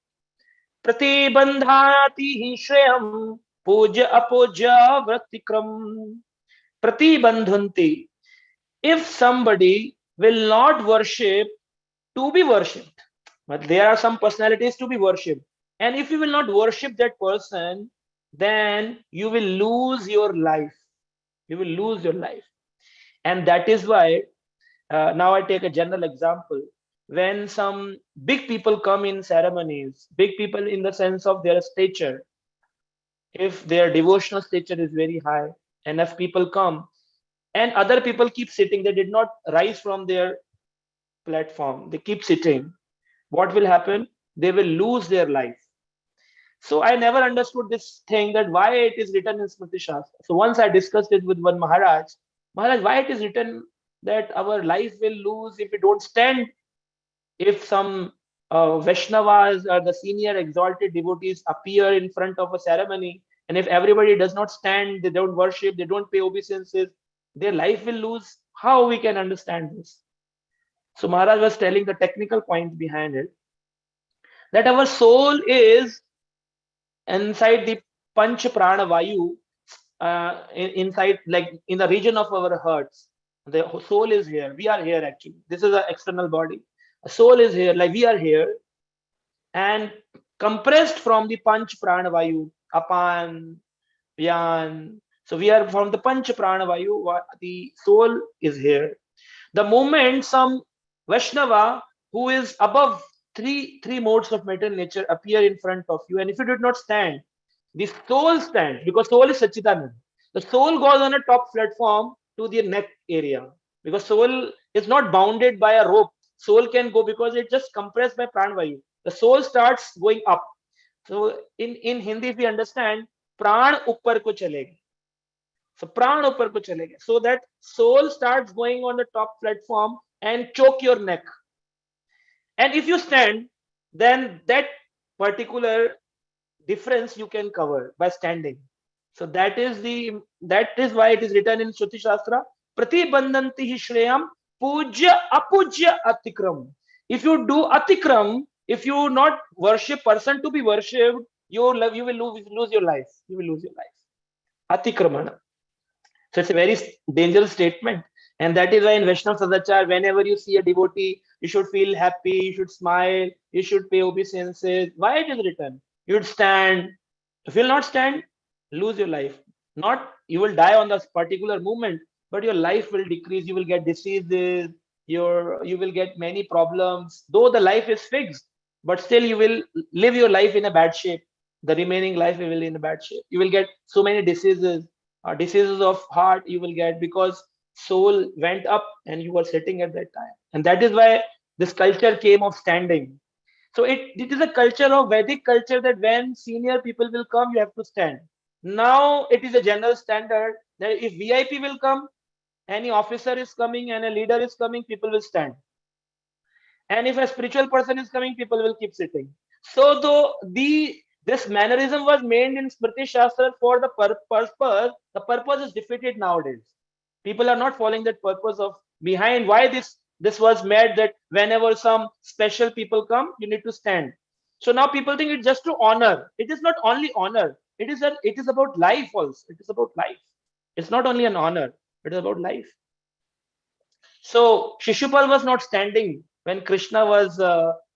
Pratibandhati shreyam puja apuja vratikram. Pratibandhanti. If somebody will not worship to be worshipped, but there are some personalities to be worshipped. And if you will not worship that person, then you will lose your life. You will lose your life. And that is why, now I take a general example. When some big people come in ceremonies, big people in the sense of their stature, if their devotional stature is very high, enough people come, and other people keep sitting, they did not rise from their platform, they keep sitting. What will happen? They will lose their life. So I never understood this thing, that why it is written in Smriti Shastra. So once I discussed it with one Maharaj, why it is written that our life will lose if we don't stand? If some Vaishnavas or the senior exalted devotees appear in front of a ceremony, and if everybody does not stand, they don't worship, they don't pay obeisances, their life will lose. How we can understand this? So Maharaj was telling the technical point behind it, that our soul is inside the Panch Prana Vayu, inside, like in the region of our hearts. The soul is here. We are here actually. This is an external body. A soul is here, like we are here, and compressed from the Panch Prana Vayu, Apan, Yan. So we are from the Panch Prana Vayu. The soul is here. The moment some Vaishnava who is above three modes of material nature appear in front of you, and if you did not stand, the soul stands, because soul is Sachidanand. The soul goes on a top platform to the neck area, because soul is not bounded by a rope. Soul can go because it just compressed by pranavayu. The soul starts going up. So in Hindi, if we understand, pran uppar ko chalega. So pran uppar ko chalega. So that soul starts going on the top platform and choke your neck. And if you stand, then that particular difference you can cover by standing. So that is why it is written in Shruti Shastra, Pratibandhanti hi shreyam pujya apujya atikram. If you do atikram, if you not worship person to be worshipped, you will lose your life. You will lose your life. Atikramana. So it's a very dangerous statement. And that is why in Vaishnava Sadachar, whenever you see a devotee, you should feel happy, you should smile, you should pay obeisances. Why it is written? You should stand. If you will not stand, lose your life. Not you will die on this particular moment, but your life will decrease. You will get diseases. You will get many problems. Though the life is fixed, but still you will live your life in a bad shape. The remaining life you will in a bad shape. You will get so many diseases. Diseases of heart you will get because soul went up and you were sitting at that time. And that is why this culture came of standing. So it is a culture of Vedic culture that when senior people will come, you have to stand. Now it is a general standard that if VIP will come, any officer is coming and a leader is coming, people will stand. And if a spiritual person is coming, people will keep sitting. So though this mannerism was made in Smriti Shastra for the purpose, the purpose is defeated nowadays. People are not following that purpose of behind why this was made, that whenever some special people come, you need to stand. So now people think it's just to honor. It is not only honor. It is about life also. It is about life. It's not only an honor. It is about life. So Shishupal was not standing when Krishna was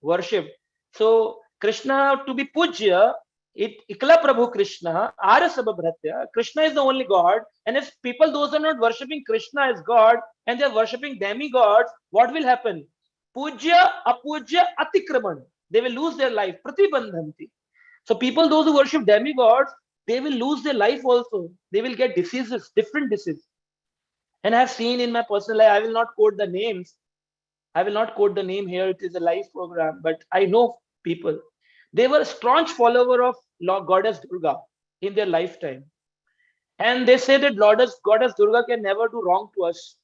worshipped. So Krishna to be Pujya, Ikla Prabhu Krishna, Arasabhabhratya, Krishna is the only God. And if people, those are not worshipping Krishna as God and they are worshipping demigods, what will happen? Pujya, Apujya, Atikraman. They will lose their life. Pratibandhanti. So people, those who worship demigods, they will lose their life also. They will get diseases, different diseases. And I have seen in my personal life, I will not quote the names. I will not quote the name here. It is a live program, but I know people. They were a staunch follower of Goddess Durga in their lifetime. And they say that Goddess Durga can never do wrong to us.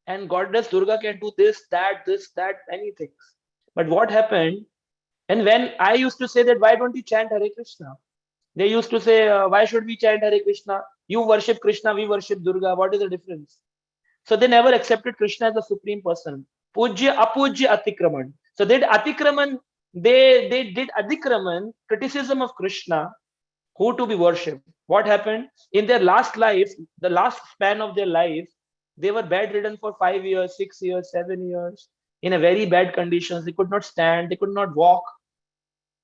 And Goddess Durga can do this, that, many things. But what happened? And when I used to say that, why don't you chant Hare Krishna? They used to say, why should we chant Hare Krishna? You worship Krishna, we worship Durga. What is the difference? So they never accepted Krishna as the supreme person. Pujya, apujya, atikraman. So they did atikraman, they did adikraman, criticism of Krishna, who to be worshipped. What happened? In their last life, the last span of their life, they were bedridden for 5 years, 6 years, 7 years, in a very bad conditions. They could not stand, they could not walk.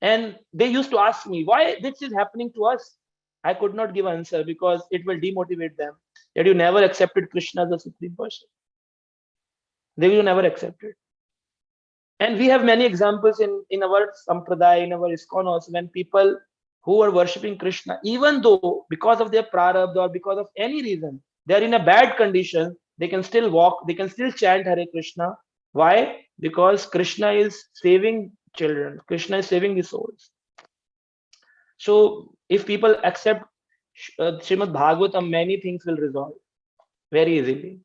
And they used to ask me, why this is happening to us? I could not give answer because it will demotivate them. That you never accepted Krishna as the supreme person. They will never accept it. And we have many examples in our sampradaya, in our ISKCON also, when people who are worshipping Krishna, even though because of their prarabdha or because of any reason, they are in a bad condition, they can still walk, they can still chant Hare Krishna. Why? Because Krishna is saving children. Krishna is saving the souls. So if people accept Śrīmad-Bhāgavatam, many things will resolve very easily.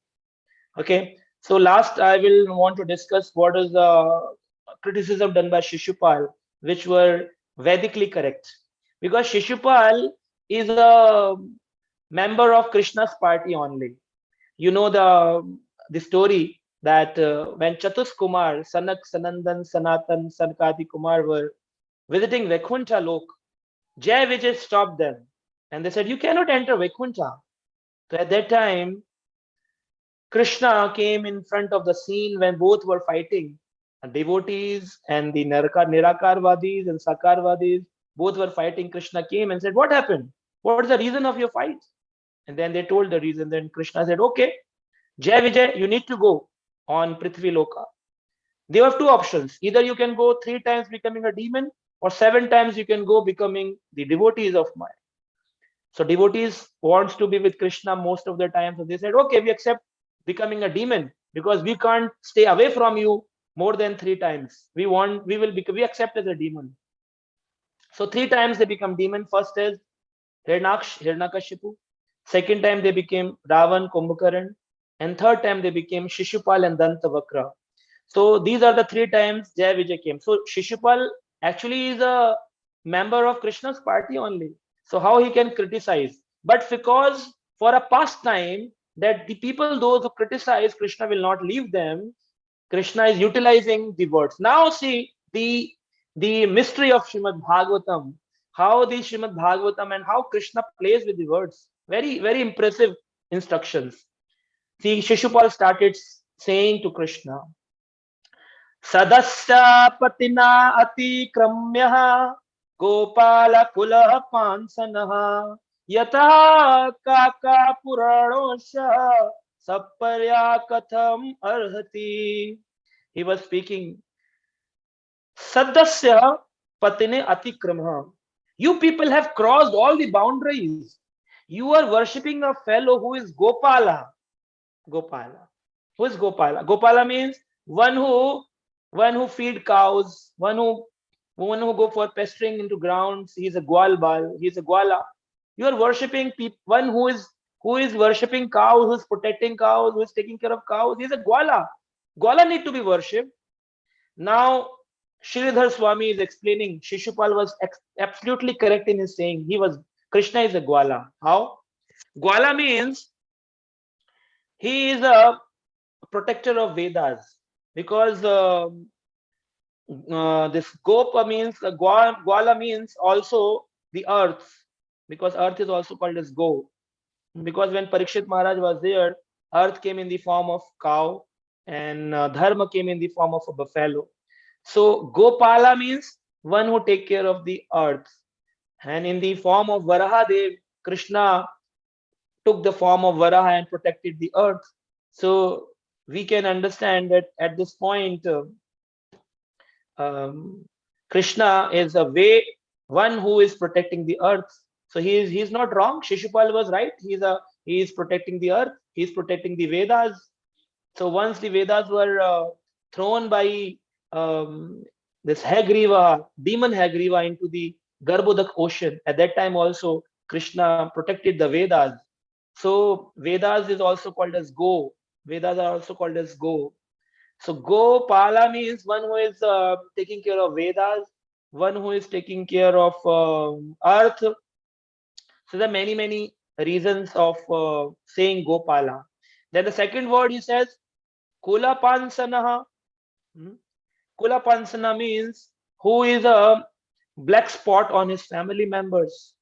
Okay. So last, I will want to discuss what is the criticism done by Shishupal, which were Vedically correct. Because Shishupal is a member of Krishna's party only. You know the story that when Chatus Kumar, Sanak, Sanandan, Sanatan, Sanakadi Kumar were visiting Vaikuntha Lok, Jai Vijay stopped them and they said, you cannot enter Vaikuntha. So at that time, Krishna came in front of the scene when both were fighting. The devotees and the Nirakarvadis and Sakarvadis, both were fighting. Krishna came and said, "What happened? What is the reason of your fight?" And then they told the reason. Then Krishna said, "Okay, Jai Vijay, you need to go on Prithvi Loka. There have two options. Either you can go 3 times becoming a demon, or 7 times you can go becoming the devotees of mine." So devotees wants to be with Krishna most of the time. So they said, "Okay, we accept becoming a demon because we can't stay away from you more than 3 times. We accept as a demon." So 3 times they become demon. First is Hiranyakashipu. Second time they became Ravan, Kumbhakaran, and third time they became Shishupal and Dantavakra. So these are the 3 times Jai Vijay came. So Shishupal actually is a member of Krishna's party only. So how he can criticize? But because for a pastime that the people, those who criticize Krishna, will not leave them, Krishna is utilizing the words. Now see the mystery of Śrīmad-Bhāgavatam, how the Śrīmad-Bhāgavatam and how Krishna plays with the words. Very, very impressive instructions. See, Shishupal started saying to Krishna, "Sadasya patina atikrumya Gopala kula pansanaha yata kaka puranosha sapparya katham arhati." He was speaking, Sadasya patine atikramha. You people have crossed all the boundaries. You are worshipping a fellow who is Gopala. Gopala. Who is Gopala? Gopala means one who feed cows, one who go for pestering into grounds. He's a Gwalbal. He's a Gwala. You are worshipping one who is worshipping cows, who is protecting cows, who is taking care of cows. He's a Gwala. Gwala need to be worshipped. Now, Sridhar Swami is explaining. Shishupal was absolutely correct in his saying. Krishna is a Gwala. How? Gwala means he is a protector of Vedas, because this Gopa means Gwala means also the earth, because earth is also called as Go. Because when Parikshit Maharaj was there, earth came in the form of cow, and Dharma came in the form of a buffalo. So Gopala means one who take care of the earth, and in the form of Varahadev, Krishna took the form of Varaha and protected the earth. So we can understand that at this point, Krishna is one who is protecting the earth. So he's not wrong. Shishupal was right. He is protecting the earth. He is protecting the Vedas. So once the Vedas were thrown by this Hagriva, demon Hagriva, into the Garbhodak ocean, at that time also Krishna protected the Vedas. So Vedas is also called as Go. Vedas are also called as Go. So Gopala means one who is taking care of Vedas, one who is taking care of earth. So there are many, many reasons of saying Gopala. Then the second word he says, Kula Pansanaha. Kula Pansana means who is a black spot on his family members.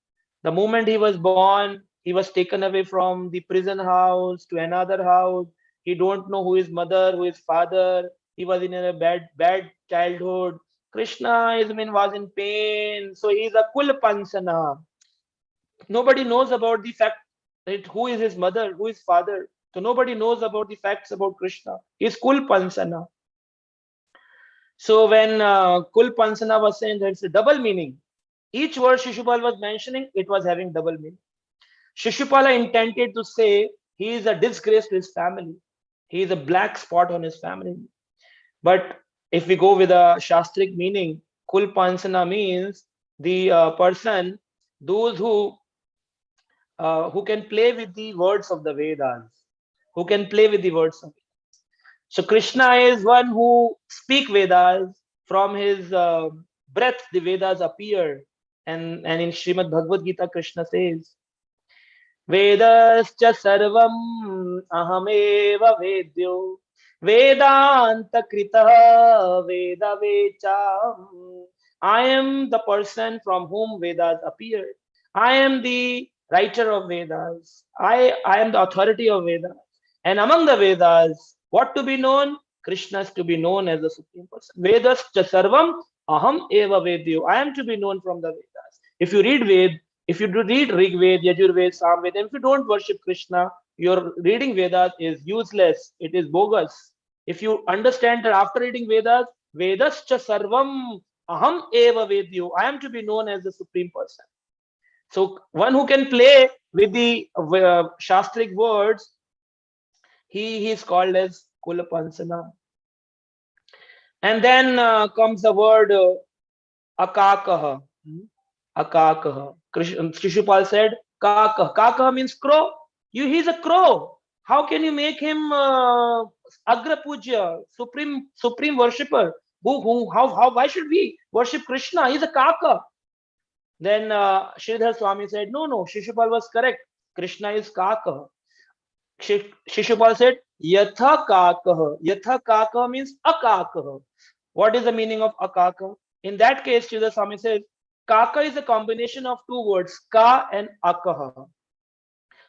The moment he was born, he was taken away from the prison house to another house. He don't know who is mother, who is father. He was in a bad childhood. Krishna was in pain. So he is a Kul Pansana. Nobody knows about the fact that who is his mother, who is father. So nobody knows about the facts about Krishna. He is Kul Pansana. So when Kul Pansana was saying, there's a double meaning. Each word Shishupal was mentioning, it was having double meaning. Shishupala intended to say he is a disgrace to his family. He is a black spot on his family. But if we go with a Shastric meaning, Kul Pansana means the person, those who can play with the words of the Vedas, who can play with the words of Vedas. So Krishna is one who speak Vedas. From his breath, the Vedas appear. And in Śrīmad-Bhāgavad-Gīta, Krishna says, Vedascha sarvam ahameva vedyo Vedanta krita Veda vecham. I am the person from whom Vedas appeared. I am the writer of Vedas. I am the authority of Vedas. And among the Vedas, what to be known? Krishna is to be known as the Supreme Person. Vedas cha sarvam aham eva vedyo. I am to be known from the Vedas. If you read Ved, if you do read Rig Ved, Yajur Ved, Sam Ved, and if you don't worship Krishna, your reading Vedas is useless. It is bogus. If you understand that after reading Vedas, Vedas cha sarvam aham eva vedyo. I am to be known as the Supreme Person. So one who can play with the Shastric words, he is called as Kulapansana. And then comes the word Akakaha. Akakaha. Shishupal said, Kakaha. Kakaha means crow. He's a crow. How can you make him Agra Puja, supreme worshipper? Why should we worship Krishna? He's a Kaka. Then Sridhar Swami said, no, Shishupal was correct. Krishna is Kaka. Shishupal said, Yatha Kaka. Yatha Kaka means Akaka. What is the meaning of Akaka? In that case, Sridhar Swami says, Kaka is a combination of two words, Ka and Akaha.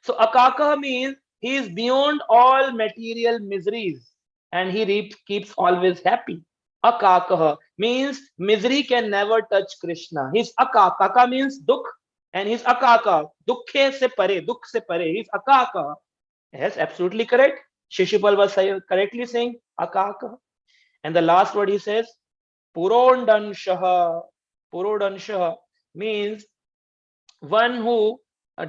So Akaka means he is beyond all material miseries and he keeps always happy. Akakaha means misery can never touch Krishna. He's Akaka. Kaka means dukh and he's Akaka. Dukhe se pare, dukh se pare. He's Akaka. Yes, absolutely correct. Shishupal was correctly saying Akaka. And the last word he says, Purondanshaha. Purodanshaha means one who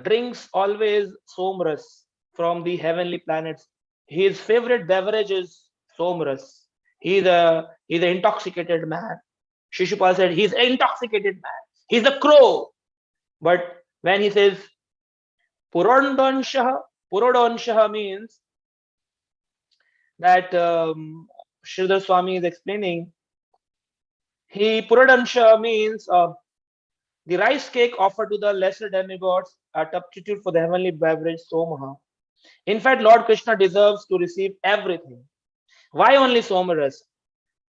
drinks always somras from the heavenly planets. His favorite beverage is somras. He's an intoxicated man. Shishupal said he's an intoxicated man. He's a crow. But when he says Purodanshaha means that Sridhar Swami is explaining. Purodanshaha means the rice cake offered to the lesser demigods are substitute for the heavenly beverage Somaha. In fact, Lord Krishna deserves to receive everything. Why only Somaras?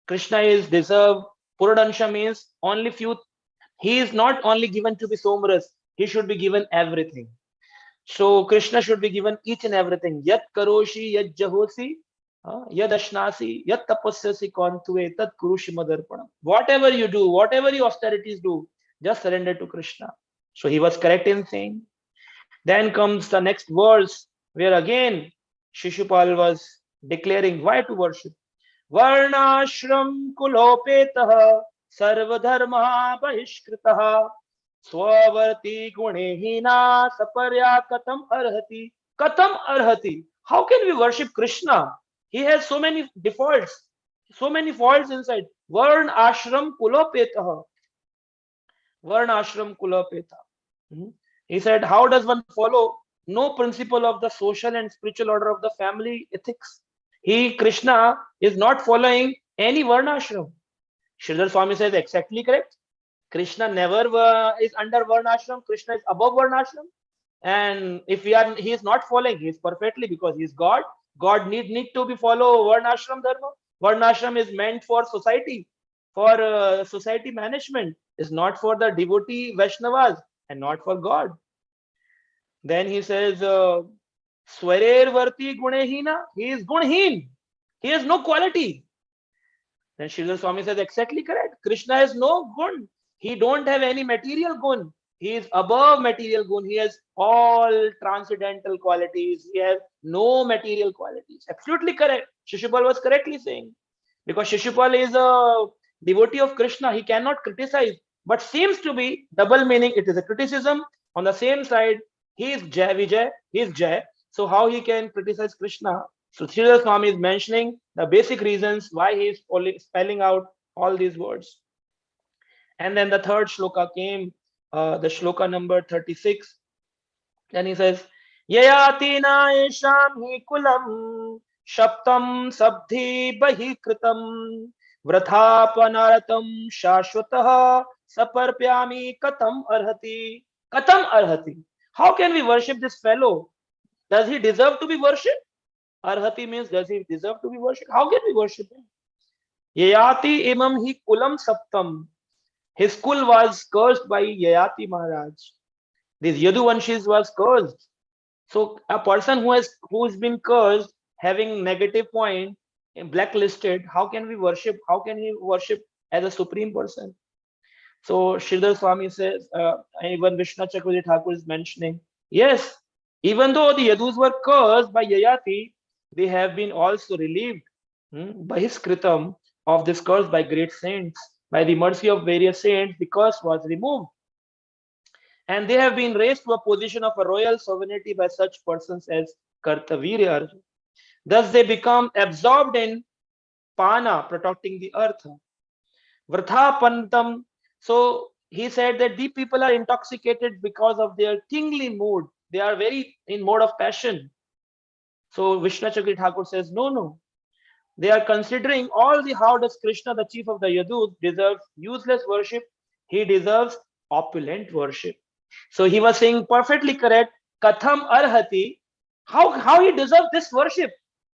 Krishna is deserved. Purodansha means only few. He is not only given to be Somaras, he should be given everything. So Krishna should be given each and everything. Yat karoshi, yat jahosi, yad ashnasi, yat tapasyasi kontue, tat kurushi madarpanam. Whatever you do, whatever your austerities do, just surrender to Krishna. So he was correct in saying. Then comes the next verse where again Shishupal was declaring why to worship. Varnashram kulopetah sarvadharma bahishkritaha swavarti gunehina saparya katam arhati. Katam arhati. How can we worship Krishna? He has so many defaults, so many faults inside. Varn ashram kulopetah. Varn ashram kulopetah. He said, how does one follow? No principle of the social and spiritual order of the family ethics. Krishna, is not following any varnashram. Sridhar Swami says exactly correct. Krishna never is under varnashram. Krishna is above varnashram. And if he is not following, he is perfectly because he is God. God need to be follow varnashram dharma. Varnashram is meant for society, for society management. Is not for the devotee Vaishnavas and not for God. Then he says, Swarer Varti Gunehina. He is Gunheen. He has no quality. Then Sridhar Swami says exactly correct. Krishna has no gun. He don't have any material gun. He is above material gun. He has all transcendental qualities. He has no material qualities. Absolutely correct. Shishupal was correctly saying. Because Shishupal is a devotee of Krishna. He cannot criticize. But seems to be double meaning. It is a criticism. On the same side, he is Jai Vijay. He is Jai. So how he can criticize Krishna? So Sridhar Swami is mentioning the basic reasons why he is only spelling out all these words. And then the third shloka came, the shloka number 36. Then he says, Yayati na esham hi kulam shaptam sabdhi bahi kritam vrathapanaratam shashwataha saparpyami katam arhati. Katam arhati. How can we worship this fellow? Does he deserve to be worshipped? Arhati means does he deserve to be worshipped? How can we worship him? Yayati imam hi kulam saptam. His kul was cursed by Yayati Maharaj. These Yaduvanshis was cursed. So a person who's been cursed, having negative point, blacklisted, how can we worship? How can he worship as a supreme person? So Sridhar Swami says, even Vishnu Chakravarti Thakur is mentioning, yes, even though the Yadus were cursed by Yayati, they have been also relieved by his kritam of this curse by great saints. By the mercy of various saints, the curse was removed. And they have been raised to a position of a royal sovereignty by such persons as Kartavirya Arjuna. Thus they become absorbed in Pana, protecting the earth. Vrathapantam. So he said that these people are intoxicated because of their kingly mood. They are very in mode of passion. So Vishnu Chakri Thakur says, no, no. They are considering all the how does Krishna, the chief of the Yadus, deserves useless worship. He deserves opulent worship. So he was saying perfectly correct. Katham arhati. How he deserves this worship?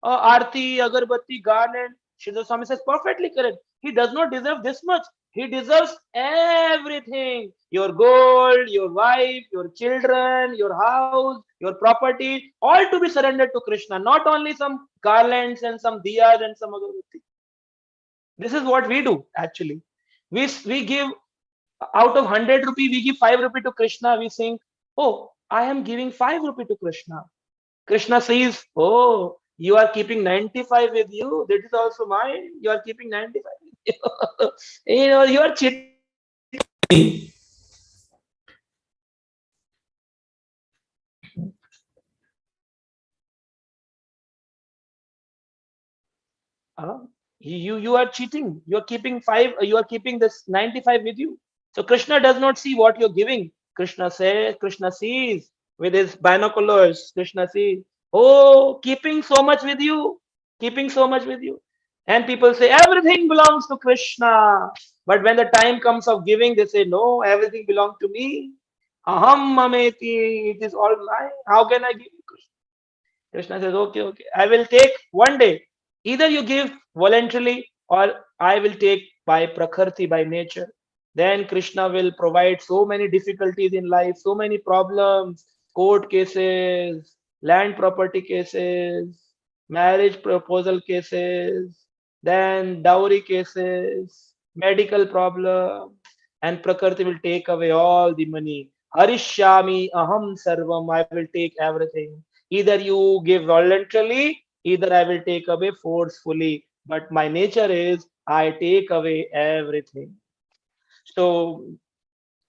Arti, agarbatti, garland. Sridhar Swami says perfectly correct. He does not deserve this much. He deserves everything. Your gold, your wife, your children, your house, your property, all to be surrendered to Krishna. Not only some garlands and some diyas and some agarbatti. This is what we do actually. We give out of 100 rupee, we give 5 rupee to Krishna. We think, oh, I am giving 5 rupee to Krishna. Krishna says, oh, you are keeping 95 with you. That is also mine. You are keeping 95 with you. You are cheating. Uh, you are cheating. You are keeping 5. You are keeping this 95 with you. So Krishna does not see what you're giving. Krishna sees with his binoculars. Krishna sees, oh, keeping so much with you, keeping so much with you. And people say everything belongs to Krishna. But when the time comes of giving, they say, no, everything belongs to me. Aham mameti, it is all mine. How can I give you Krishna? Krishna says, okay, okay, I will take one day. Either you give voluntarily or I will take by prakriti, by nature. Then Krishna will provide so many difficulties in life, so many problems, court cases, land property cases, marriage proposal cases, then dowry cases, medical problem, and Prakriti will take away all the money. Harishyami aham sarvam, I will take everything. Either you give voluntarily, either I will take away forcefully. But my nature is I take away everything. So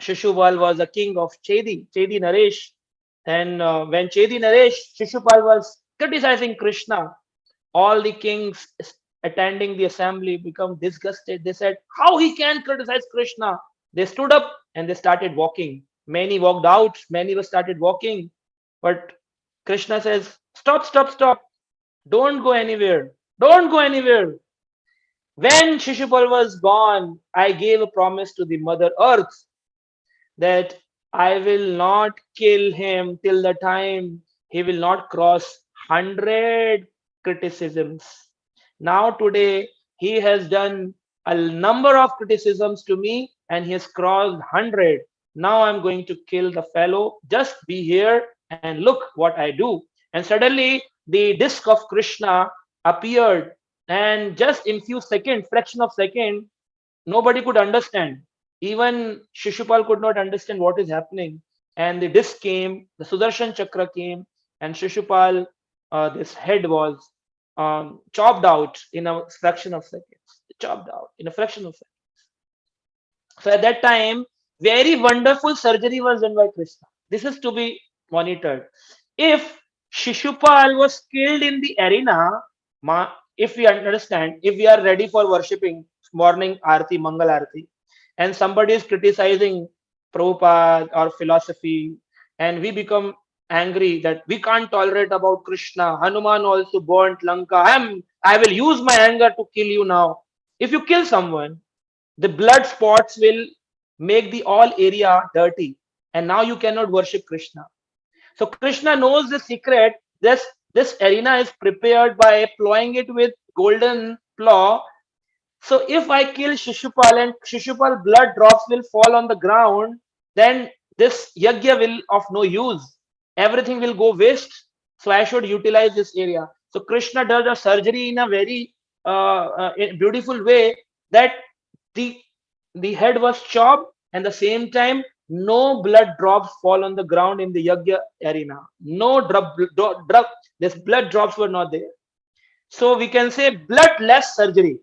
Shishupal was the king of Chedi Naresh. And when Chedi Naresh, Shishupal was criticizing Krishna, all the kings attending the assembly become disgusted. They said, how he can criticize Krishna? They stood up and they started walking. Many walked out, many were started walking. But Krishna says, stop, stop, stop. Don't go anywhere. Don't go anywhere. When Shishupal was born, I gave a promise to the Mother Earth that I will not kill him till the time he will not cross 100 criticisms. Now today he has done a number of criticisms to me and he has crossed 100. Now I'm going to kill the fellow. Just be here and look what I do. And suddenly the disc of Krishna appeared, and just in few seconds, fraction of second, nobody could understand. Even Shishupal could not understand what is happening. And the disc came, the Sudarshan Chakra came, and Shishupal, this head was chopped out in a fraction of seconds. Chopped out in a fraction of seconds. So at that time, very wonderful surgery was done by Krishna. This is to be monitored. If Shishupal was killed in the arena, if we understand, if we are ready for worshipping morning Arti, Mangal Arti, and somebody is criticizing Prabhupada or philosophy, and we become angry that we can't tolerate about Krishna. Hanuman also burnt Lanka. I will use my anger to kill you now. If you kill someone, the blood spots will make the all area dirty, and now you cannot worship Krishna. So Krishna knows the secret. This arena is prepared by plowing it with golden plow. So if I kill Shishupal and Shishupal blood drops will fall on the ground, then this yajna will of no use. Everything will go waste. So I should utilize this area. So Krishna does a surgery in a very beautiful way, that the the head was chopped, and the same time no blood drops fall on the ground in the yajna arena. No this blood drops were not there. So we can say bloodless surgery.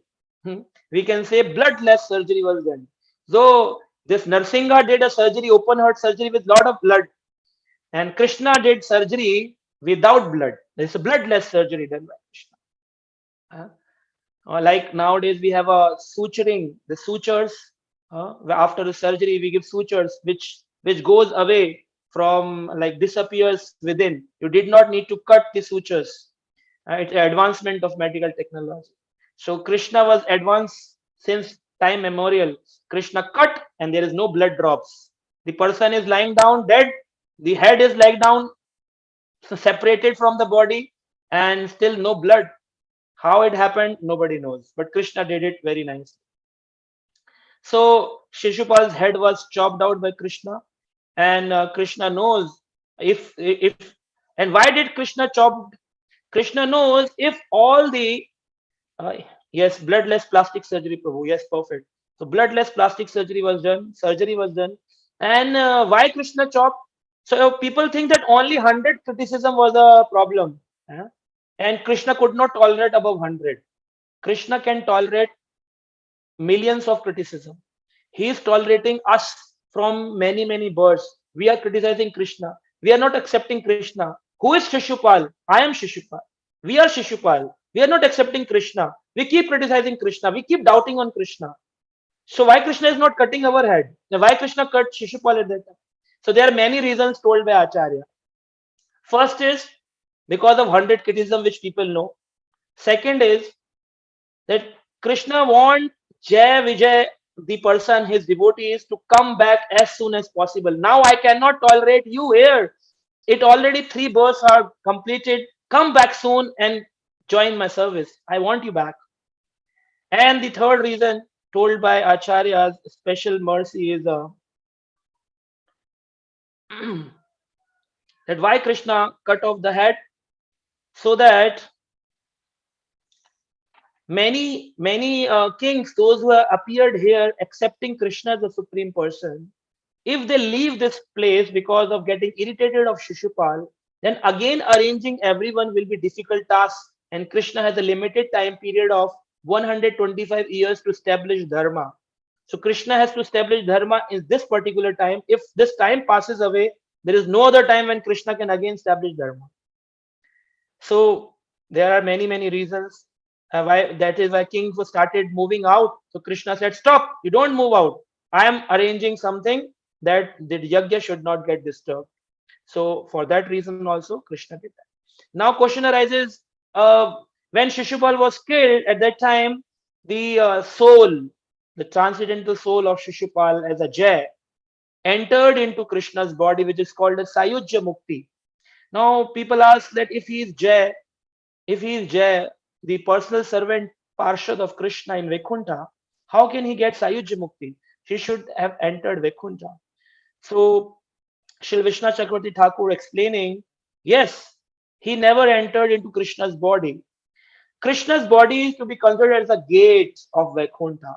We can say bloodless surgery was done. So this Narsingha did a surgery, open heart surgery with lot of blood, and Krishna did surgery without blood. It's a bloodless surgery done by Krishna. Like nowadays we have a suturing, the sutures. After the surgery, we give sutures, which goes away from, like, disappears within. You did not need to cut the sutures. It's an advancement of medical technology. So Krishna was advanced since time memorial. Krishna cut, and there is no blood drops. The person is lying down dead. The head is lying down, separated from the body, and still no blood. How it happened, nobody knows. But Krishna did it very nicely. So Shishupal's head was chopped out by Krishna, and Krishna knows if and why did Krishna chop? Krishna knows if all the uh, yes, bloodless plastic surgery, Prabhu. Yes, perfect. So bloodless plastic surgery was done. Surgery was done, and why Krishna chopped? So people think that only 100 criticism was a problem, and Krishna could not tolerate above 100. Krishna can tolerate millions of criticism. He is tolerating us from many births. We are criticizing Krishna. We are not accepting Krishna. Who is Shishupal? I am Shishupal. We are Shishupal. We are not accepting Krishna. We keep criticizing Krishna. We keep doubting on Krishna. So why Krishna is not cutting our head? Why Krishna cut Shishupal at that time? So there are many reasons told by Acharya. First is because of 100 criticism which people know. Second is that Krishna wants Jai Vijay, the person, his devotees, to come back as soon as possible. Now I cannot tolerate you here. It already 3 births are completed. Come back soon and join my service. I want you back. And the third reason told by Acharya's special mercy is that why Krishna cut off the head, so that many kings, those who have appeared here accepting Krishna as the supreme person, if they leave this place because of getting irritated of Shishupal, then again arranging everyone will be difficult task, and Krishna has a limited time period of 125 years to establish dharma. So Krishna has to establish dharma in this particular time. If this time passes away, there is no other time when Krishna can again establish dharma. So there are many reasons why. That is why kings started moving out. So Krishna said, "Stop! You don't move out. I am arranging something that the yajna should not get disturbed." So for that reason also Krishna did that. Now question arises: when Shishupal was killed, at that time the soul, the transcendental soul of Shishupal as a Jai, entered into Krishna's body, which is called as Sayujya Mukti. Now people ask that if he is Jai, the personal servant Parshad of Krishna in Vaikuntha, how can he get Sayujya Mukti? He should have entered Vaikuntha. So Shri Vishnu Chakravarti Thakur explaining, yes, he never entered into Krishna's body. Krishna's body is to be considered as a gate of Vaikuntha.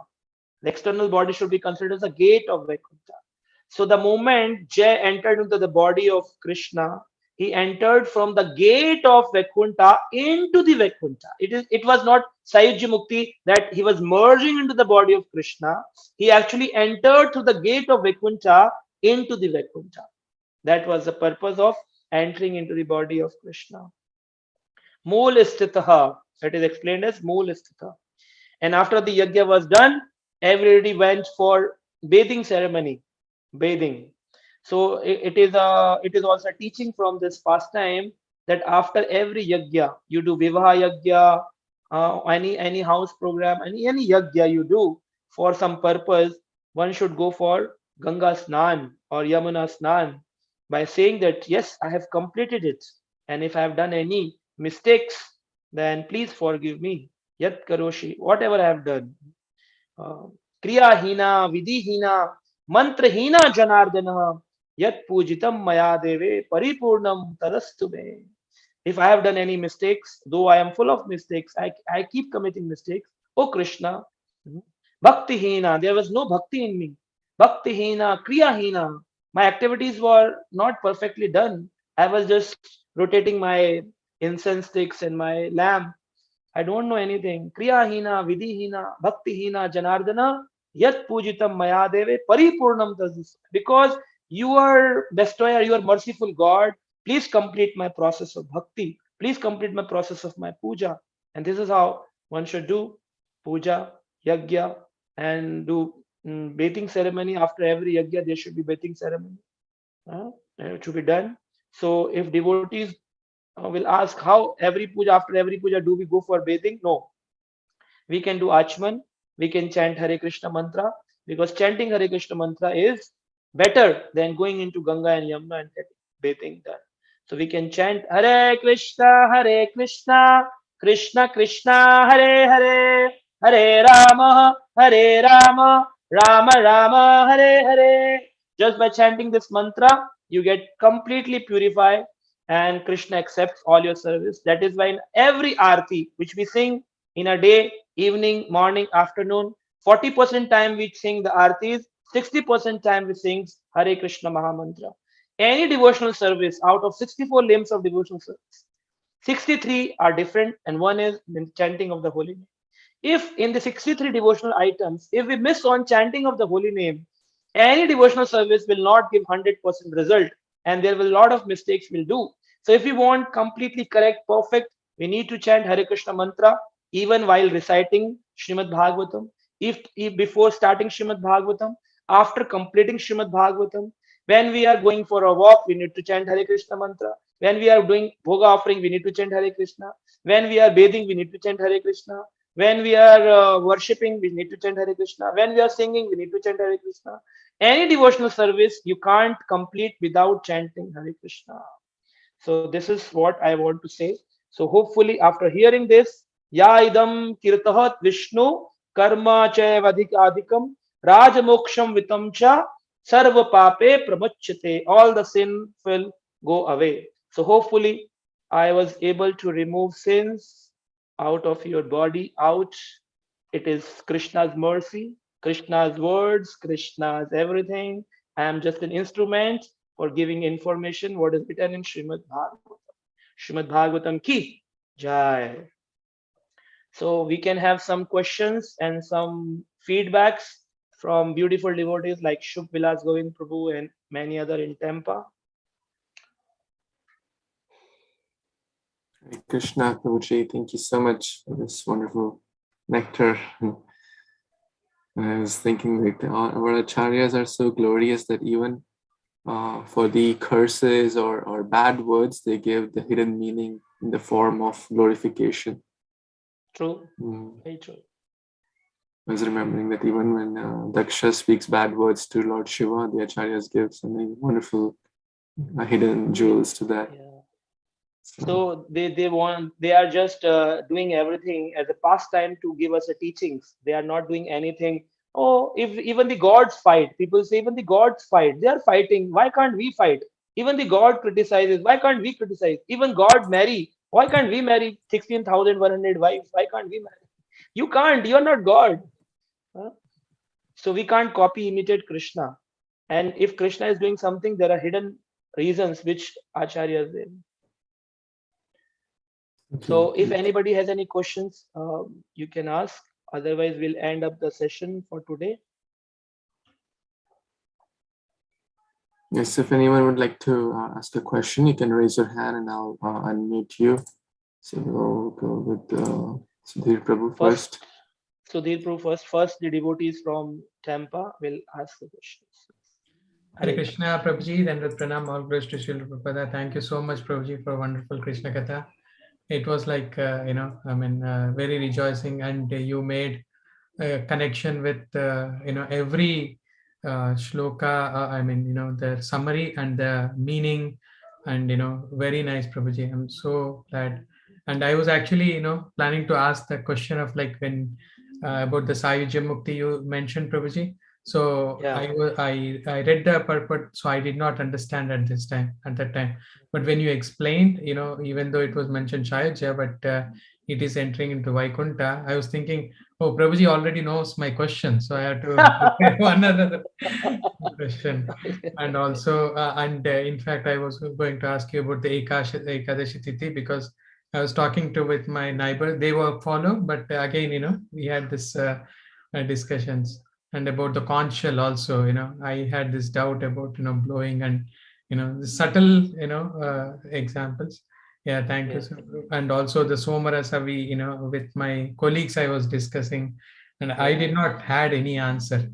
The external body should be considered as a gate of Vaikuntha. So the moment Jai entered into the body of Krishna, he entered from the gate of Vaikuntha into the Vaikuntha. It was not Sayujya Mukti that he was merging into the body of Krishna. He actually entered through the gate of Vaikuntha into the Vaikuntha. That was the purpose of entering into the body of Krishna. Mool Istitaha. That is explained as Mool Istitaha. And after the yajna was done, everybody went for bathing ceremony. Bathing. So it is also a teaching from this pastime that after every yajna, you do vivaha yajna, any house program, any yajna you do for some purpose, one should go for Ganga Snan or Yamuna Snan by saying that, yes, I have completed it. And if I have done any mistakes, then please forgive me. Yat karoshi, whatever I have done. Kriya hina, vidhi hina, mantra hina janardana, yat pujitam maya deve paripurnam tadastu me. If I have done any mistakes, though I am full of mistakes, I keep committing mistakes. Oh Krishna, bhakti hina, there was no bhakti in me. Bhakti hina, kriya hina. My activities were not perfectly done. I was just rotating my incense sticks and my lamp. I don't know anything. Kriya hina, vidhi hina, bhakti hina, janardana, yat pujitam maya deve paripurnam tadis. Because you are destroyer, you are merciful God. Please complete my process of bhakti. Please complete my process of my puja. And this is how one should do puja, yajna, and do bathing ceremony. After every yajna, there should be bathing ceremony. It should be done. So if devotees will ask how every puja, after every puja, do we go for bathing? No, we can do achman, we can chant Hare Krishna mantra, because chanting Hare Krishna mantra is better than going into Ganga and Yamuna and getting bathing done. So we can chant Hare Krishna, Krishna Krishna, Hare Hare, Hare Rama, Hare Rama, Rama Rama, Hare Hare. Just by chanting this mantra, you get completely purified and Krishna accepts all your service. That is why in every arti which we sing in a day, evening, morning, afternoon, 40% time we sing the artis, 60% time we sing Hare Krishna Mahamantra. Any devotional service out of 64 limbs of devotional service, 63 are different, and one is the chanting of the holy name. If in the 63 devotional items, if we miss on chanting of the holy name, any devotional service will not give 100% result, and there will a lot of mistakes we'll do. So if we want completely correct, perfect, we need to chant Hare Krishna mantra even while reciting Śrīmad-Bhāgavatam. If before starting Śrīmad-Bhāgavatam, after completing Śrīmad-Bhāgavatam, when we are going for a walk, we need to chant Hare Krishna mantra. When we are doing bhoga offering, we need to chant Hare Krishna. When we are bathing, we need to chant Hare Krishna. When we are worshipping, we need to chant Hare Krishna. When we are singing, we need to chant Hare Krishna. Any devotional service you can't complete without chanting Hare Krishna. So this is what I want to say. So hopefully after hearing this, ya idam kirtahat Vishnu karma chayavadikadikam rajamoksham vitam cha sarva pape pramachyate. All the sin will go away. So hopefully I was able to remove sins out of your body, out. It is Krishna's mercy, Krishna's words, Krishna's everything. I am just an instrument for giving information what is written in Śrīmad-Bhāgavatam. Śrīmad-Bhāgavatam ki jai. So we can have some questions and some feedbacks from beautiful devotees like Shubh Vilas Govind Prabhu and many other in Tampa. Hare Krishna, Prabhuji, thank you so much for this wonderful nectar. I was thinking that our acharyas are so glorious that even for the curses or bad words, they give the hidden meaning in the form of glorification. True, very true. I was remembering that even when Daksha speaks bad words to Lord Shiva, the acharyas give something wonderful hidden jewels to that. Yeah. So they are just doing everything as a pastime to give us a teachings. They are not doing anything. Oh, if even the gods fight, people say even the gods fight. They are fighting. Why can't we fight? Even the God criticizes. Why can't we criticize? Even God marry. Why can't we marry 16,100 wives? Why can't we marry? You can't. You are not God. Huh? So we can't copy imitate Krishna. And if Krishna is doing something, there are hidden reasons which acharyas say. So if anybody has any questions, you can ask. Otherwise, we'll end up the session for today. Yes, if anyone would like to ask a question, you can raise your hand and I'll unmute you. So we'll go with Sudhir Prabhu first. Sudhir Prabhu first. First, the devotees from Tampa will ask the questions. Hare Krishna, Prabhuji, then with Pranam, all praise to Srila Prabhupada. Thank you so much, Prabhuji, for wonderful Krishna Katha. It was like, very rejoicing, and you made a connection with, every shloka, the summary and the meaning, and, very nice, Prabhuji. I'm so glad. And I was actually, planning to ask the question of like when about the Sayujya Mukti you mentioned, Prabhuji. So Yeah. I read the purport, so I did not understand at that time. But when you explained, even though it was mentioned Shayaja, but it is entering into Vaikuntha, I was thinking, oh, Prabhuji already knows my question, so I have to prepare one other question. And also, in fact, I was going to ask you about the Ekadashi Tithi, because I was talking with my neighbor. They were follow, but again, we had this discussions. And about the conch shell also, I had this doubt about, blowing and, the subtle, examples. Yeah, thank you. Yes. And also the Somarasavi, with my colleagues, I was discussing, and I did Yes. not had any answer.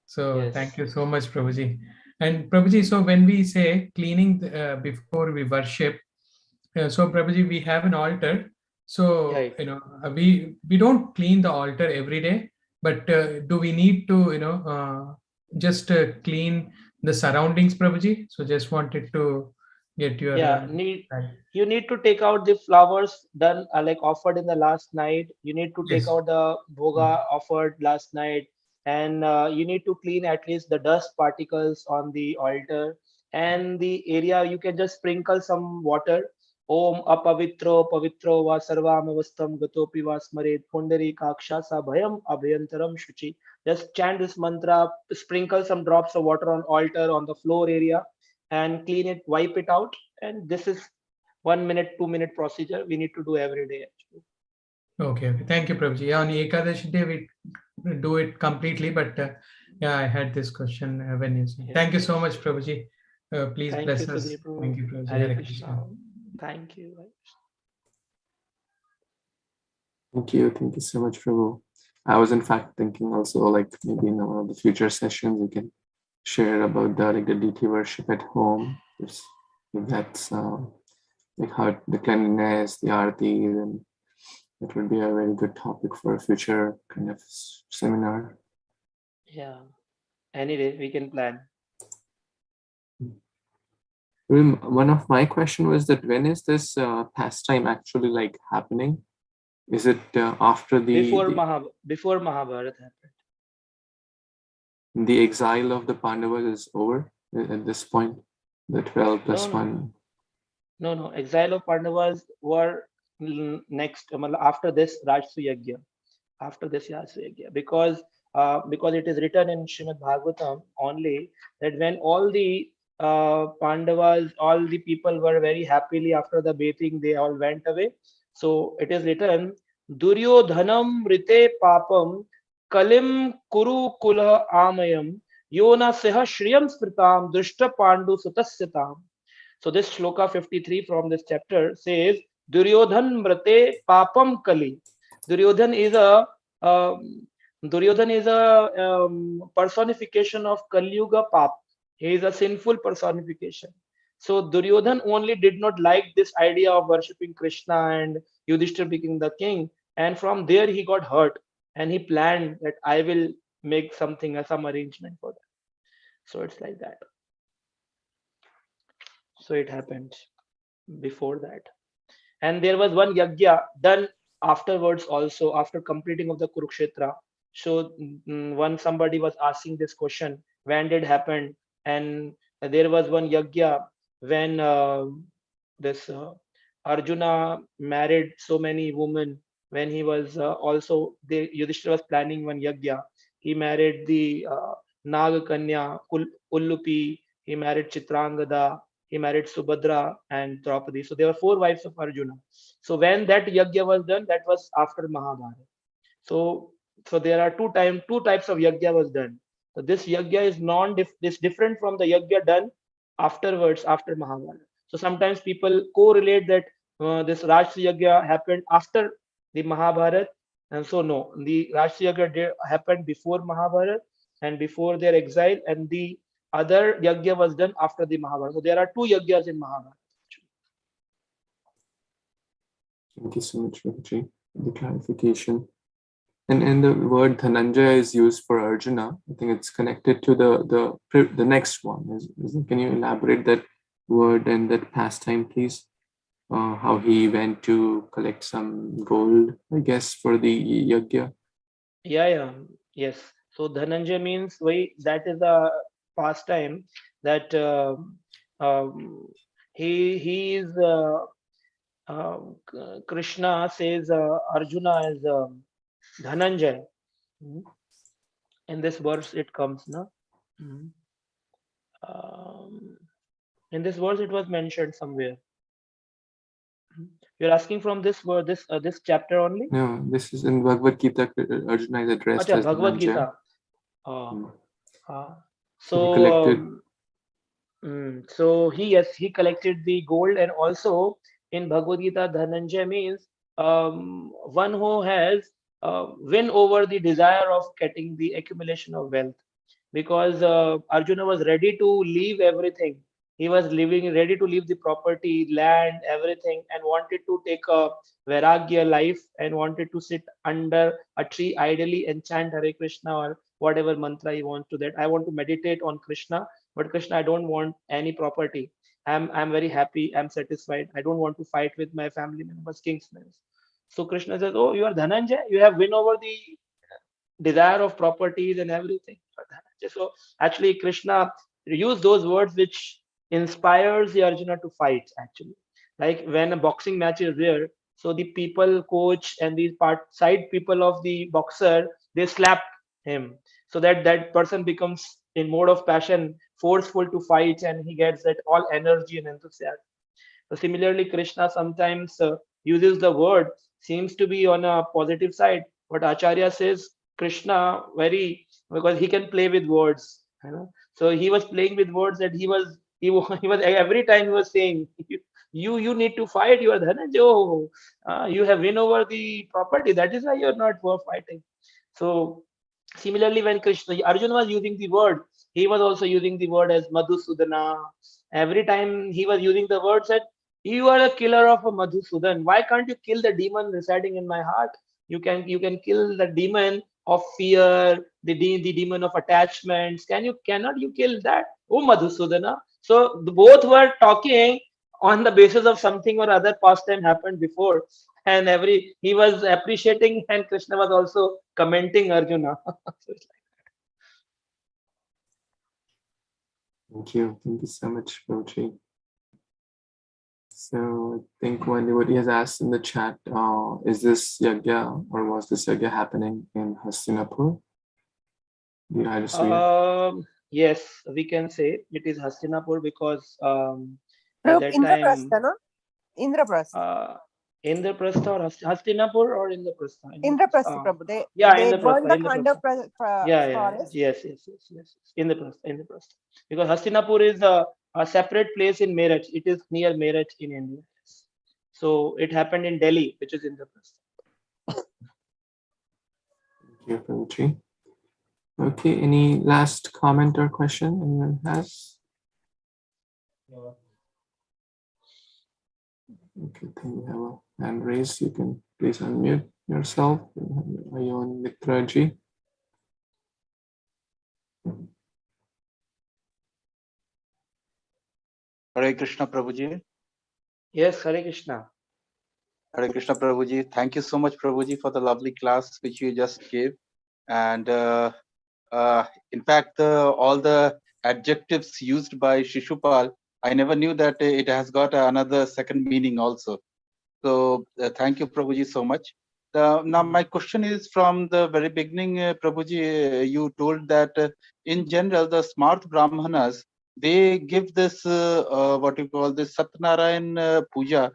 So Yes. thank you so much, Prabhuji. And Prabhuji, so when we say cleaning before we worship, so Prabhuji, we have an altar. So Right. we don't clean the altar every day, but do we need to just clean the surroundings, Prabhuji? So just wanted to get your Yeah. right. You need to take out the flowers done like offered in the last night. You need to take Yes. out the bhoga offered last night, and you need to clean at least the dust particles on the altar and the area. You can just sprinkle some water. Om apavitro pavitro va sarvam avastam gatopi va smared pundari kaksha sa bhayam abhayantaram shuchi. Just chant this mantra, sprinkle some drops of water on altar on the floor area, and clean it, wipe it out. And this is 1 minute, 2 minute procedure we need to do every day actually. Okay. Thank you, Prabhuji. Yeah, on Ekadashi day, we do it completely, but yeah, I had this question when you said. Yes. Thank you so much, Prabhuji. Please Thank bless you, us. Sudhir Prabhu. Thank you, Prabhuji. Hare Hare Krishna. Krishna. Thank you. Thank you so much, Prabhu. I was in fact thinking also, like maybe in one of the future sessions we can share about the deity worship at home. If that's like how the cleanliness, the aartis, and that would be a very good topic for a future kind of seminar. Yeah. Anyway, we can plan. One of my question was that when is this pastime actually like happening? Is it after Before Mahabharata happened. the exile of the Pandavas is over at this point? The 12 plus No, 1. no. Exile of Pandavas were next after this Rajsu Yajna. After this Rajsu Yajna, because it is written in Śrīmad-Bhāgavatam only that when all the Pandavas, all the people were very happily after the bathing, they all went away. So it is written, Duryodhanam rite papam kalim kuru kula amayam yona seha shriyam spritam dushta pandu sutasyatam. So this shloka 53 from this chapter says, Duryodhan mrate papam kali. Duryodhan is a personification of Kali Yuga Pap. He is a sinful personification. So Duryodhan only did not like this idea of worshipping Krishna and Yudhishthir becoming the king, and from there he got hurt, and he planned that I will make some arrangement for that. So it's like that. So it happened before that. And there was one yajna done afterwards also, after completing of the Kurukshetra. So when somebody was asking this question, when did happen? And there was one yajna when this Arjuna married so many women. When he was also, the Yudhishthira was planning one yajna. He married the Nagakanya, Ullupi, he married Chitrangada, he married Subhadra and Draupadi. So there were 4 wives of Arjuna. So when that yajna was done, that was after Mahabharata. So there are two types of yajna was done. So this yajna is different from the yajna done afterwards after Mahabharata. So sometimes people correlate that this Rajsu yajna happened after the Mahabharata, and so no, the Rajsu yajna happened before Mahabharata and before their exile, and the other yajna was done after the Mahabharata. So there are 2 yajnas in Mahabharata. Thank you so much, Prabhuji, for the clarification. And the word Dhananjaya is used for Arjuna. I think it's connected to the next one. Can you elaborate that word and that pastime, please? How he went to collect some gold, I guess, for the yajna. Yeah. Yes. So Dhananjay means that is the pastime that he is Krishna says Arjuna is Dhananjay. In this verse it comes, no? In this verse it was mentioned somewhere. You're asking from this word, this chapter only? No, this is in Bhagavad Gita. Arjuna is addressed as Bhagavad Dhananjaya. Gita. So he collected. So he collected the gold, and also in Bhagavad Gita, Dhananjaya means one who has win over the desire of getting the accumulation of wealth, because Arjuna was ready to leave everything. He was ready to leave the property, land, everything, and wanted to take a Vairagya life and wanted to sit under a tree idly and chant Hare Krishna or whatever mantra he wants to that. I want to meditate on Krishna, but Krishna, I don't want any property. I'm very happy. I'm satisfied. I don't want to fight with my family members, kingsmen. So Krishna says, "Oh, you are Dhananjay. You have win over the desire of properties and everything." So actually, Krishna used those words which inspires the Arjuna to fight. Actually, like when a boxing match is there, so the people, coach, and the side people of the boxer, they slap him, so that that person becomes in mode of passion, forceful to fight, and he gets that all energy and enthusiasm. So similarly, Krishna sometimes uses the word, seems to be on a positive side, but Acharya says Krishna very, because he can play with words. So he was playing with words that he was every time he was saying, you need to fight. You are Dhanajo. You have win over the property. That is why you are not for fighting. So similarly, when Arjuna was using the word, he was also using the word as Madhusudana. Every time he was using the word, said, "You are a killer of a Madhusudan. Why can't you kill the demon residing in my heart? You can kill the demon of fear, the demon of attachments. Cannot you kill that? Oh Madhusudana." So both were talking on the basis of something or other pastime happened before, and he was appreciating, and Krishna was also commenting Arjuna. Thank you so much, Prabhuji. So I think one devotee has asked in the chat, is this yagya or was this yagya happening in Hastinapur? Yes, we can say it is Hastinapur because at that time Indraprastha or Hastinapur or Indraprastha? Indraprastha, Prabhu. They Indraprastha. burned the Khandava forest. Yes. Indraprastha. Because Hastinapur is a separate place in Meerut. It is near Meerut in India. So it happened in Delhi, which is Indraprastha. Thank you, Prabhuji. Okay, any last comment or question anyone has? Okay, I think we have a hand raised. You can please unmute yourself. Are you on Mitraji? Hare Krishna Prabhuji. Yes, Hare Krishna. Hare Krishna Prabhuji. Thank you so much, Prabhuji, for the lovely class which you just gave. And in fact, all the adjectives used by Shishupal, I never knew that it has got another second meaning also. So thank you, Prabhuji, so much. Now, my question is from the very beginning, Prabhuji, you told that in general, the smart Brahmanas, they give this, what you call this Satnarayan Puja,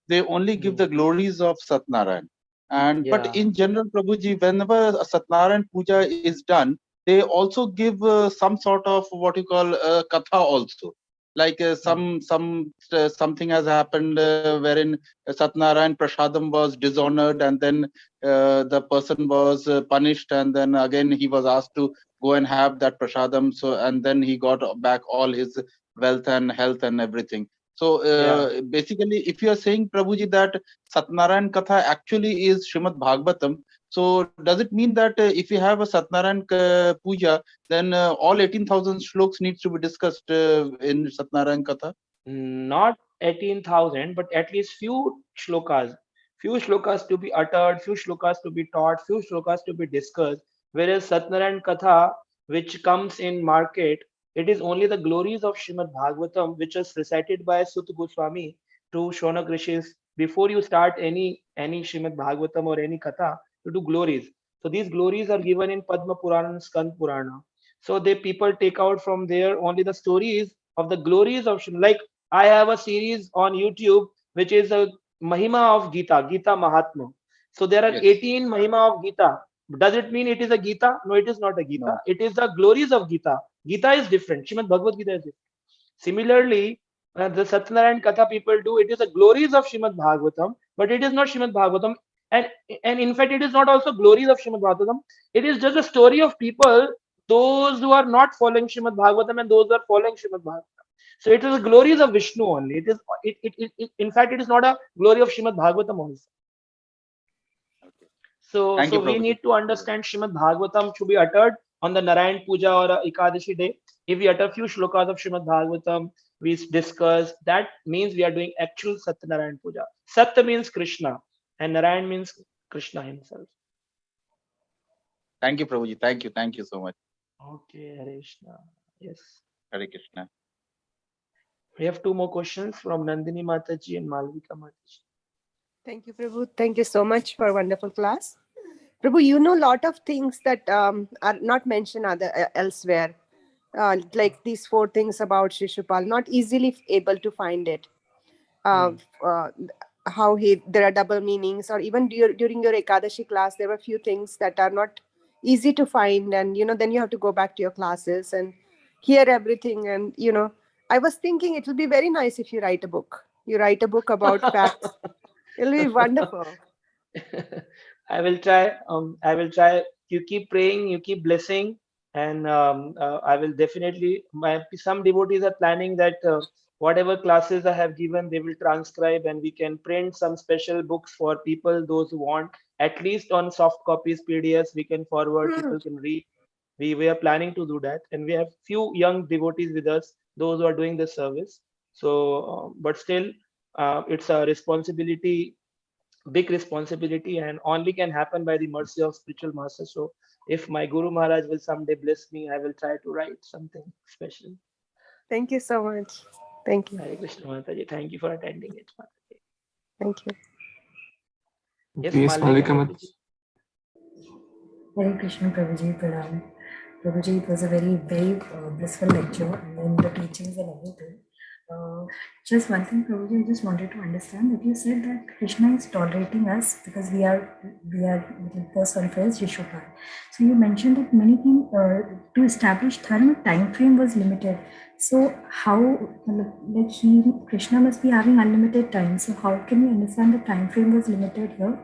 they only give the glories of Satnarayan. And but in general, Prabhuji, whenever a Satnarayan Puja is done, they also give some sort of what you call Katha also. Like something has happened wherein Satnarayan Prashadam was dishonored, and then the person was punished, and then again he was asked to go and have that Prashadam. So and then he got back all his wealth and health and everything. So basically, if you are saying, Prabhuji, that Satnarayan Katha actually is Śrīmad-Bhāgavatam, so does it mean that if you have a Satnarayan Puja, then all 18,000 shloks needs to be discussed in Satnarayan Katha? Not 18,000, but at least few shlokas to be uttered, few shlokas to be taught, few shlokas to be discussed. Whereas Satnarayan Katha, which comes in market, it is only the glories of Śrīmad-Bhāgavatam, which is recited by Sutta Goswami to Shaunak Rishis. Before you start any Śrīmad-Bhāgavatam or any Katha, you do glories. So these glories are given in Padma Purana and Skand Purana. So they people take out from there only the stories of the glories of Srimad. Like I have a series on YouTube which is a Mahima of Gita, Gita Mahatma. So there are Yes. 18 Mahima of Gita. Does it mean it is a Gita? No, it is not a Gita. No. It is the glories of Gita. Gita is different. Śrīmad-Bhāgavad-Gīta is different. Similarly, the Satyanarayan Katha people do, it is the glories of Śrīmad-Bhāgavatam, but it is not Śrīmad-Bhāgavatam. And in fact, it is not also glories of Śrīmad-Bhāgavatam. It is just a story of people, those who are not following Śrīmad-Bhāgavatam and those who are following Śrīmad-Bhāgavatam. So it is the glories of Vishnu only. In fact, it is not a glory of Śrīmad-Bhāgavatam also. So Thank you, we Prabhuji. need to understand Śrīmad-Bhāgavatam to be uttered on the Narayan Puja or Ekadashi day. If we utter few shlokas of Śrīmad-Bhāgavatam, we discuss, that means we are doing actual Satyanarayan Puja. Satya means Krishna and Narayan means Krishna himself. Thank you, Prabhuji. Thank you so much. Okay, Hare Krishna. Yes. Hare Krishna. We have two more questions from Nandini Mataji and Malvika Mataji. Thank you, Prabhu. Thank you so much for a wonderful class. Prabhu, you know a lot of things that are not mentioned elsewhere. Like these 4 things about Shishupal, not easily able to find it. How there are double meanings, or even during your Ekadashi class, there were a few things that are not easy to find, and then you have to go back to your classes and hear everything. And I was thinking it will be very nice if you write a book. You write a book about facts. It'll be wonderful. I will try. I will try. You keep praying, you keep blessing, and I will definitely. Some devotees are planning that whatever classes I have given, they will transcribe, and we can print some special books for people, those who want, at least on soft copies, PDFs. We can forward. People can read. We are planning to do that, and we have few young devotees with us, those who are doing the service. So, but still, it's a responsibility, big responsibility, and only can happen by the mercy of spiritual master. So if my Guru Maharaj will someday bless me, I will try to write something special. Thank you so much. Thank you. Hare Krishna, Mataji. Thank you for attending it, Mataji. Thank you. Yes, Malvika Mataji. Hare Krishna, Prabhuji, Pranam. Prabhuji, it was a very, very blissful lecture, and then the teachings and everything. Just one thing, Prabhuji, I just wanted to understand that you said that Krishna is tolerating us because we are personified Shishupal. So you mentioned that many things to establish dharma, time frame was limited. So how, like Krishna must be having unlimited time. So how can we understand the time frame was limited here?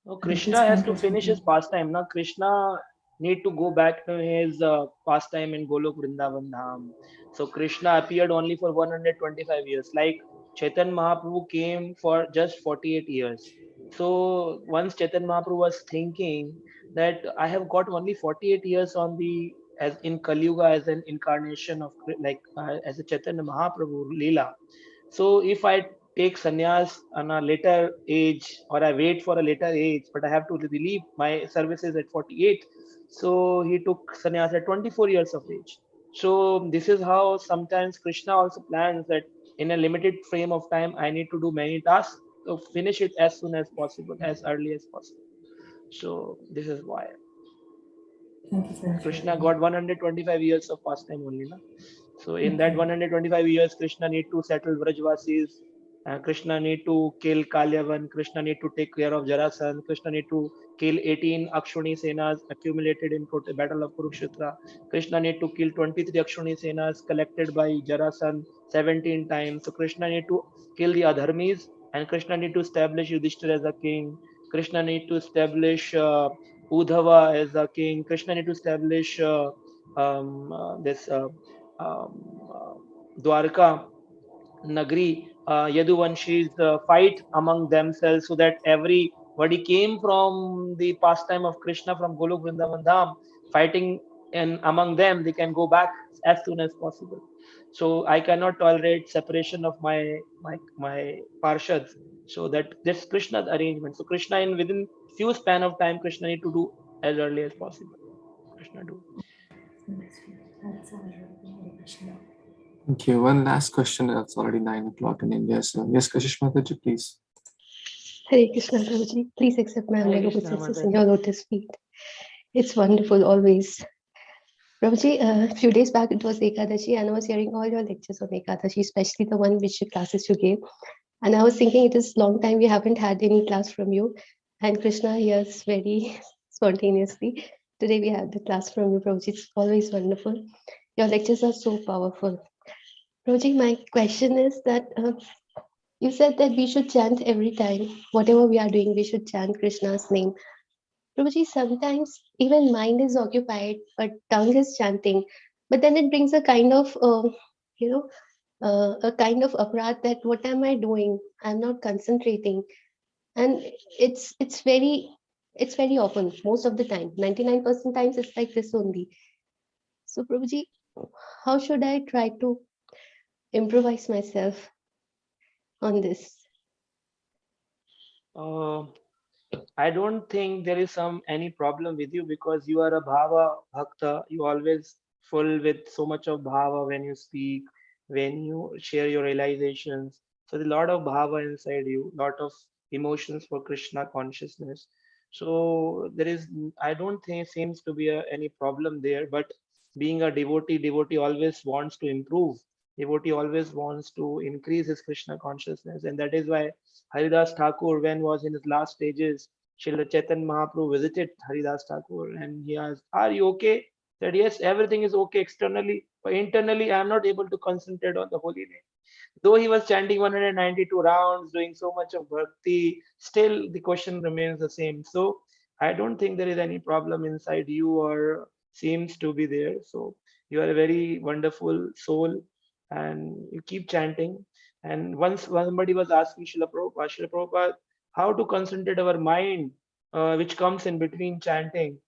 No, Krishna has to finish his pastime. Now Krishna need to go back to his pastime in Golok Vrindavan Dham. So Krishna appeared only for 125 years. Like Chaitanya Mahaprabhu came for just 48 years. So once Chaitanya Mahaprabhu was thinking that I have got only 48 years on the, as in Kali Yuga, as an incarnation of as a Chaitanya Mahaprabhu Leela. So if I take sannyas on a later age, or I wait for a later age, but I have to relieve my services at 48. So he took sannyas at 24 years of age. So this is how sometimes Krishna also plans that in a limited frame of time, I need to do many tasks to finish it as soon as possible, as early as possible. So this is why. Thank you so much. Krishna got 125 years of pastime only. Na? So in that 125 years, Krishna need to settle Vrajvasis, Krishna need to kill Kalyavan, Krishna need to take care of Jarasan, Krishna need to kill 18 Akshuni Senas accumulated in Battle of Kurukshetra, Krishna need to kill 23 Akshuni Senas collected by Jarasan 17 times. So Krishna need to kill the Adharmis, and Krishna need to establish Yudhishthira as a king. Krishna need to establish Udhava as a king. Krishna need to establish Dwarka, Nagri, Yaduvanshis fight among themselves, so that everybody came from the pastime of Krishna from Golok Vrindavan Dham, fighting, and among them they can go back as soon as possible. So I cannot tolerate separation of my parshads. So that's Krishna's arrangement. So Krishna, in within few span of time, Krishna need to do as early as possible. Krishna do. That's all. Hare Krishna. Thank you. One last question. It's already 9 o'clock in India. So, yes, Kashish Mataji, please. Hare Krishna, Prabhuji. Please accept my Hare humble Krishna, obeisances Mataji. in your lotus feet. It's wonderful always. Prabhuji, a few days back it was Ekadashi and I was hearing all your lectures on Ekadashi, especially the one which classes you gave. And I was thinking it is long time we haven't had any class from you. And Krishna hears very spontaneously. Today we have the class from you, Prabhuji. It's always wonderful. Your lectures are so powerful. Prabhuji, my question is that you said that we should chant every time. Whatever we are doing, we should chant Krishna's name. Prabhuji, sometimes even mind is occupied, but tongue is chanting. But then it brings a kind of, a kind of aparat that what am I doing? I'm not concentrating, and it's very often, most of the time, 99% times it's like this only. So Prabhuji, how should I try to improvise myself on this? I don't think there is any problem with you because you are a bhava bhakta. You always full with so much of bhava when you speak, when you share your realizations. So there's a lot of bhava inside you, lot of emotions for Krishna consciousness. So I don't think seems to be any problem there. But being a devotee always wants to improve. Devotee always wants to increase his Krishna consciousness, and that is why Haridas Thakur, when was in his last stages, Srila Chaitanya Mahaprabhu visited Haridas Thakur and he asked, "Are you okay?" He said, "Yes, everything is okay externally, but internally I am not able to concentrate on the holy name." Though he was chanting 192 rounds, doing so much of bhakti, still the question remains the same. So I don't think there is any problem inside you or seems to be there. So you are a very wonderful soul and you keep chanting. And once somebody was asking Srila Prabhupada, how to concentrate our mind, which comes in between chanting.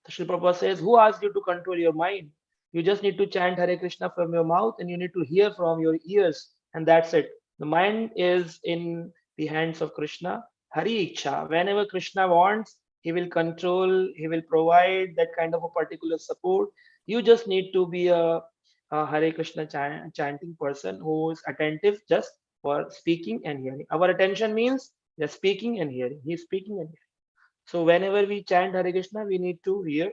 So Srila Prabhupada says, who asked you to control your mind? You just need to chant Hare Krishna from your mouth and you need to hear from your ears, and that's it. The mind is in the hands of Krishna. Hari Ichha. Whenever Krishna wants, he will control, he will provide that kind of a particular support. You just need to be a Hare Krishna chanting person who is attentive just for speaking and hearing. Our attention means just speaking and hearing. He is speaking and hearing. So whenever we chant Hare Krishna, we need to hear.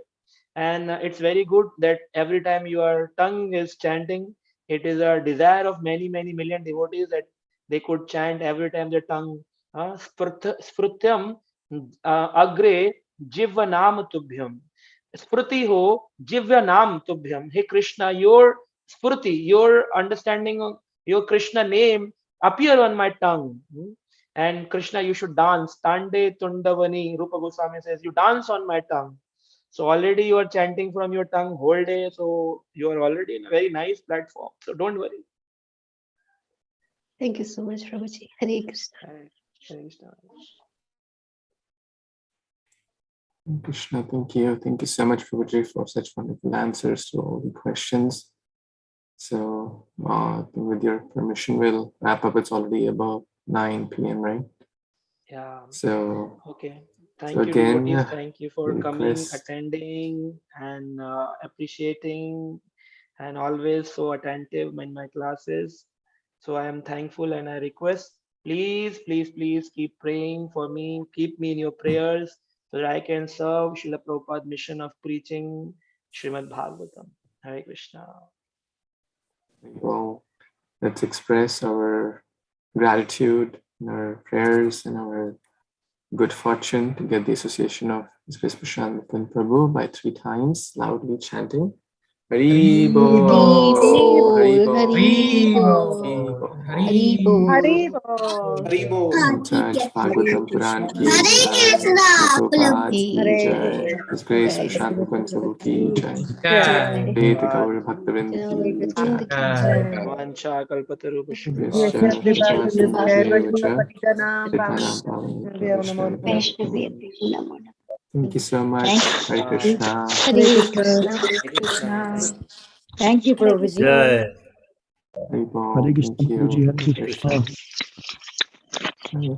And it's very good that every time your tongue is chanting, it is a desire of many, many million devotees that they could chant every time their tongue. Sprutyam agre jivva nam tubhyam. Spruti ho jivya nam tubhyam. Hey Krishna, your spruti, your understanding of your Krishna name appear on my tongue. And Krishna, you should dance. Tande Tundavani, Rupa Goswami says, you dance on my tongue. So already you are chanting from your tongue whole day. So you are already in a very nice platform. So don't worry. Thank you so much, Prabhuji. Hare Krishna. Hare Krishna. Krishna, thank you. Thank you so much, Prabhuji, for such wonderful answers to all the questions. So, with your permission, we'll wrap up. It's already about 9 p.m., right? Yeah. So, Okay. Thank so you, again, devotees. Thank you for coming, request. attending, and appreciating, and always so attentive in my classes. So I am thankful, and I request, please, please, please keep praying for me. Keep me in your prayers so that I can serve Srila Prabhupada's mission of preaching Śrīmad-Bhāgavatam. Hare Krishna. Well, let's express our gratitude and our prayers and our good fortune to get the association of His Grace Prashant and Prabhu by 3 times, loudly chanting. Hari Bol, Hari Bol, Hari Bol, Hari Bol. Hari Bol. Judge Bhagavatam Puran ki Hare jai, Krishna. Prabhupada ki Hare jai, His Grace Jai. Prashant and Prabhu ki jai, Jai. Veda Gaur Bhaktavind ki jai, Jai. Vancha kalpatarupaśya. Yascha Kripa Sindhudevacha, Titanam Pavan Vaishnavi. Thank you so much. Hare Krishna. Hare Krishna. Hare Krishna. Thank you, Prabhuji. Jai. Hari Bol. Hare Krishna, Thank you. Prabhuji, Hare Hare Krishna. Krishna.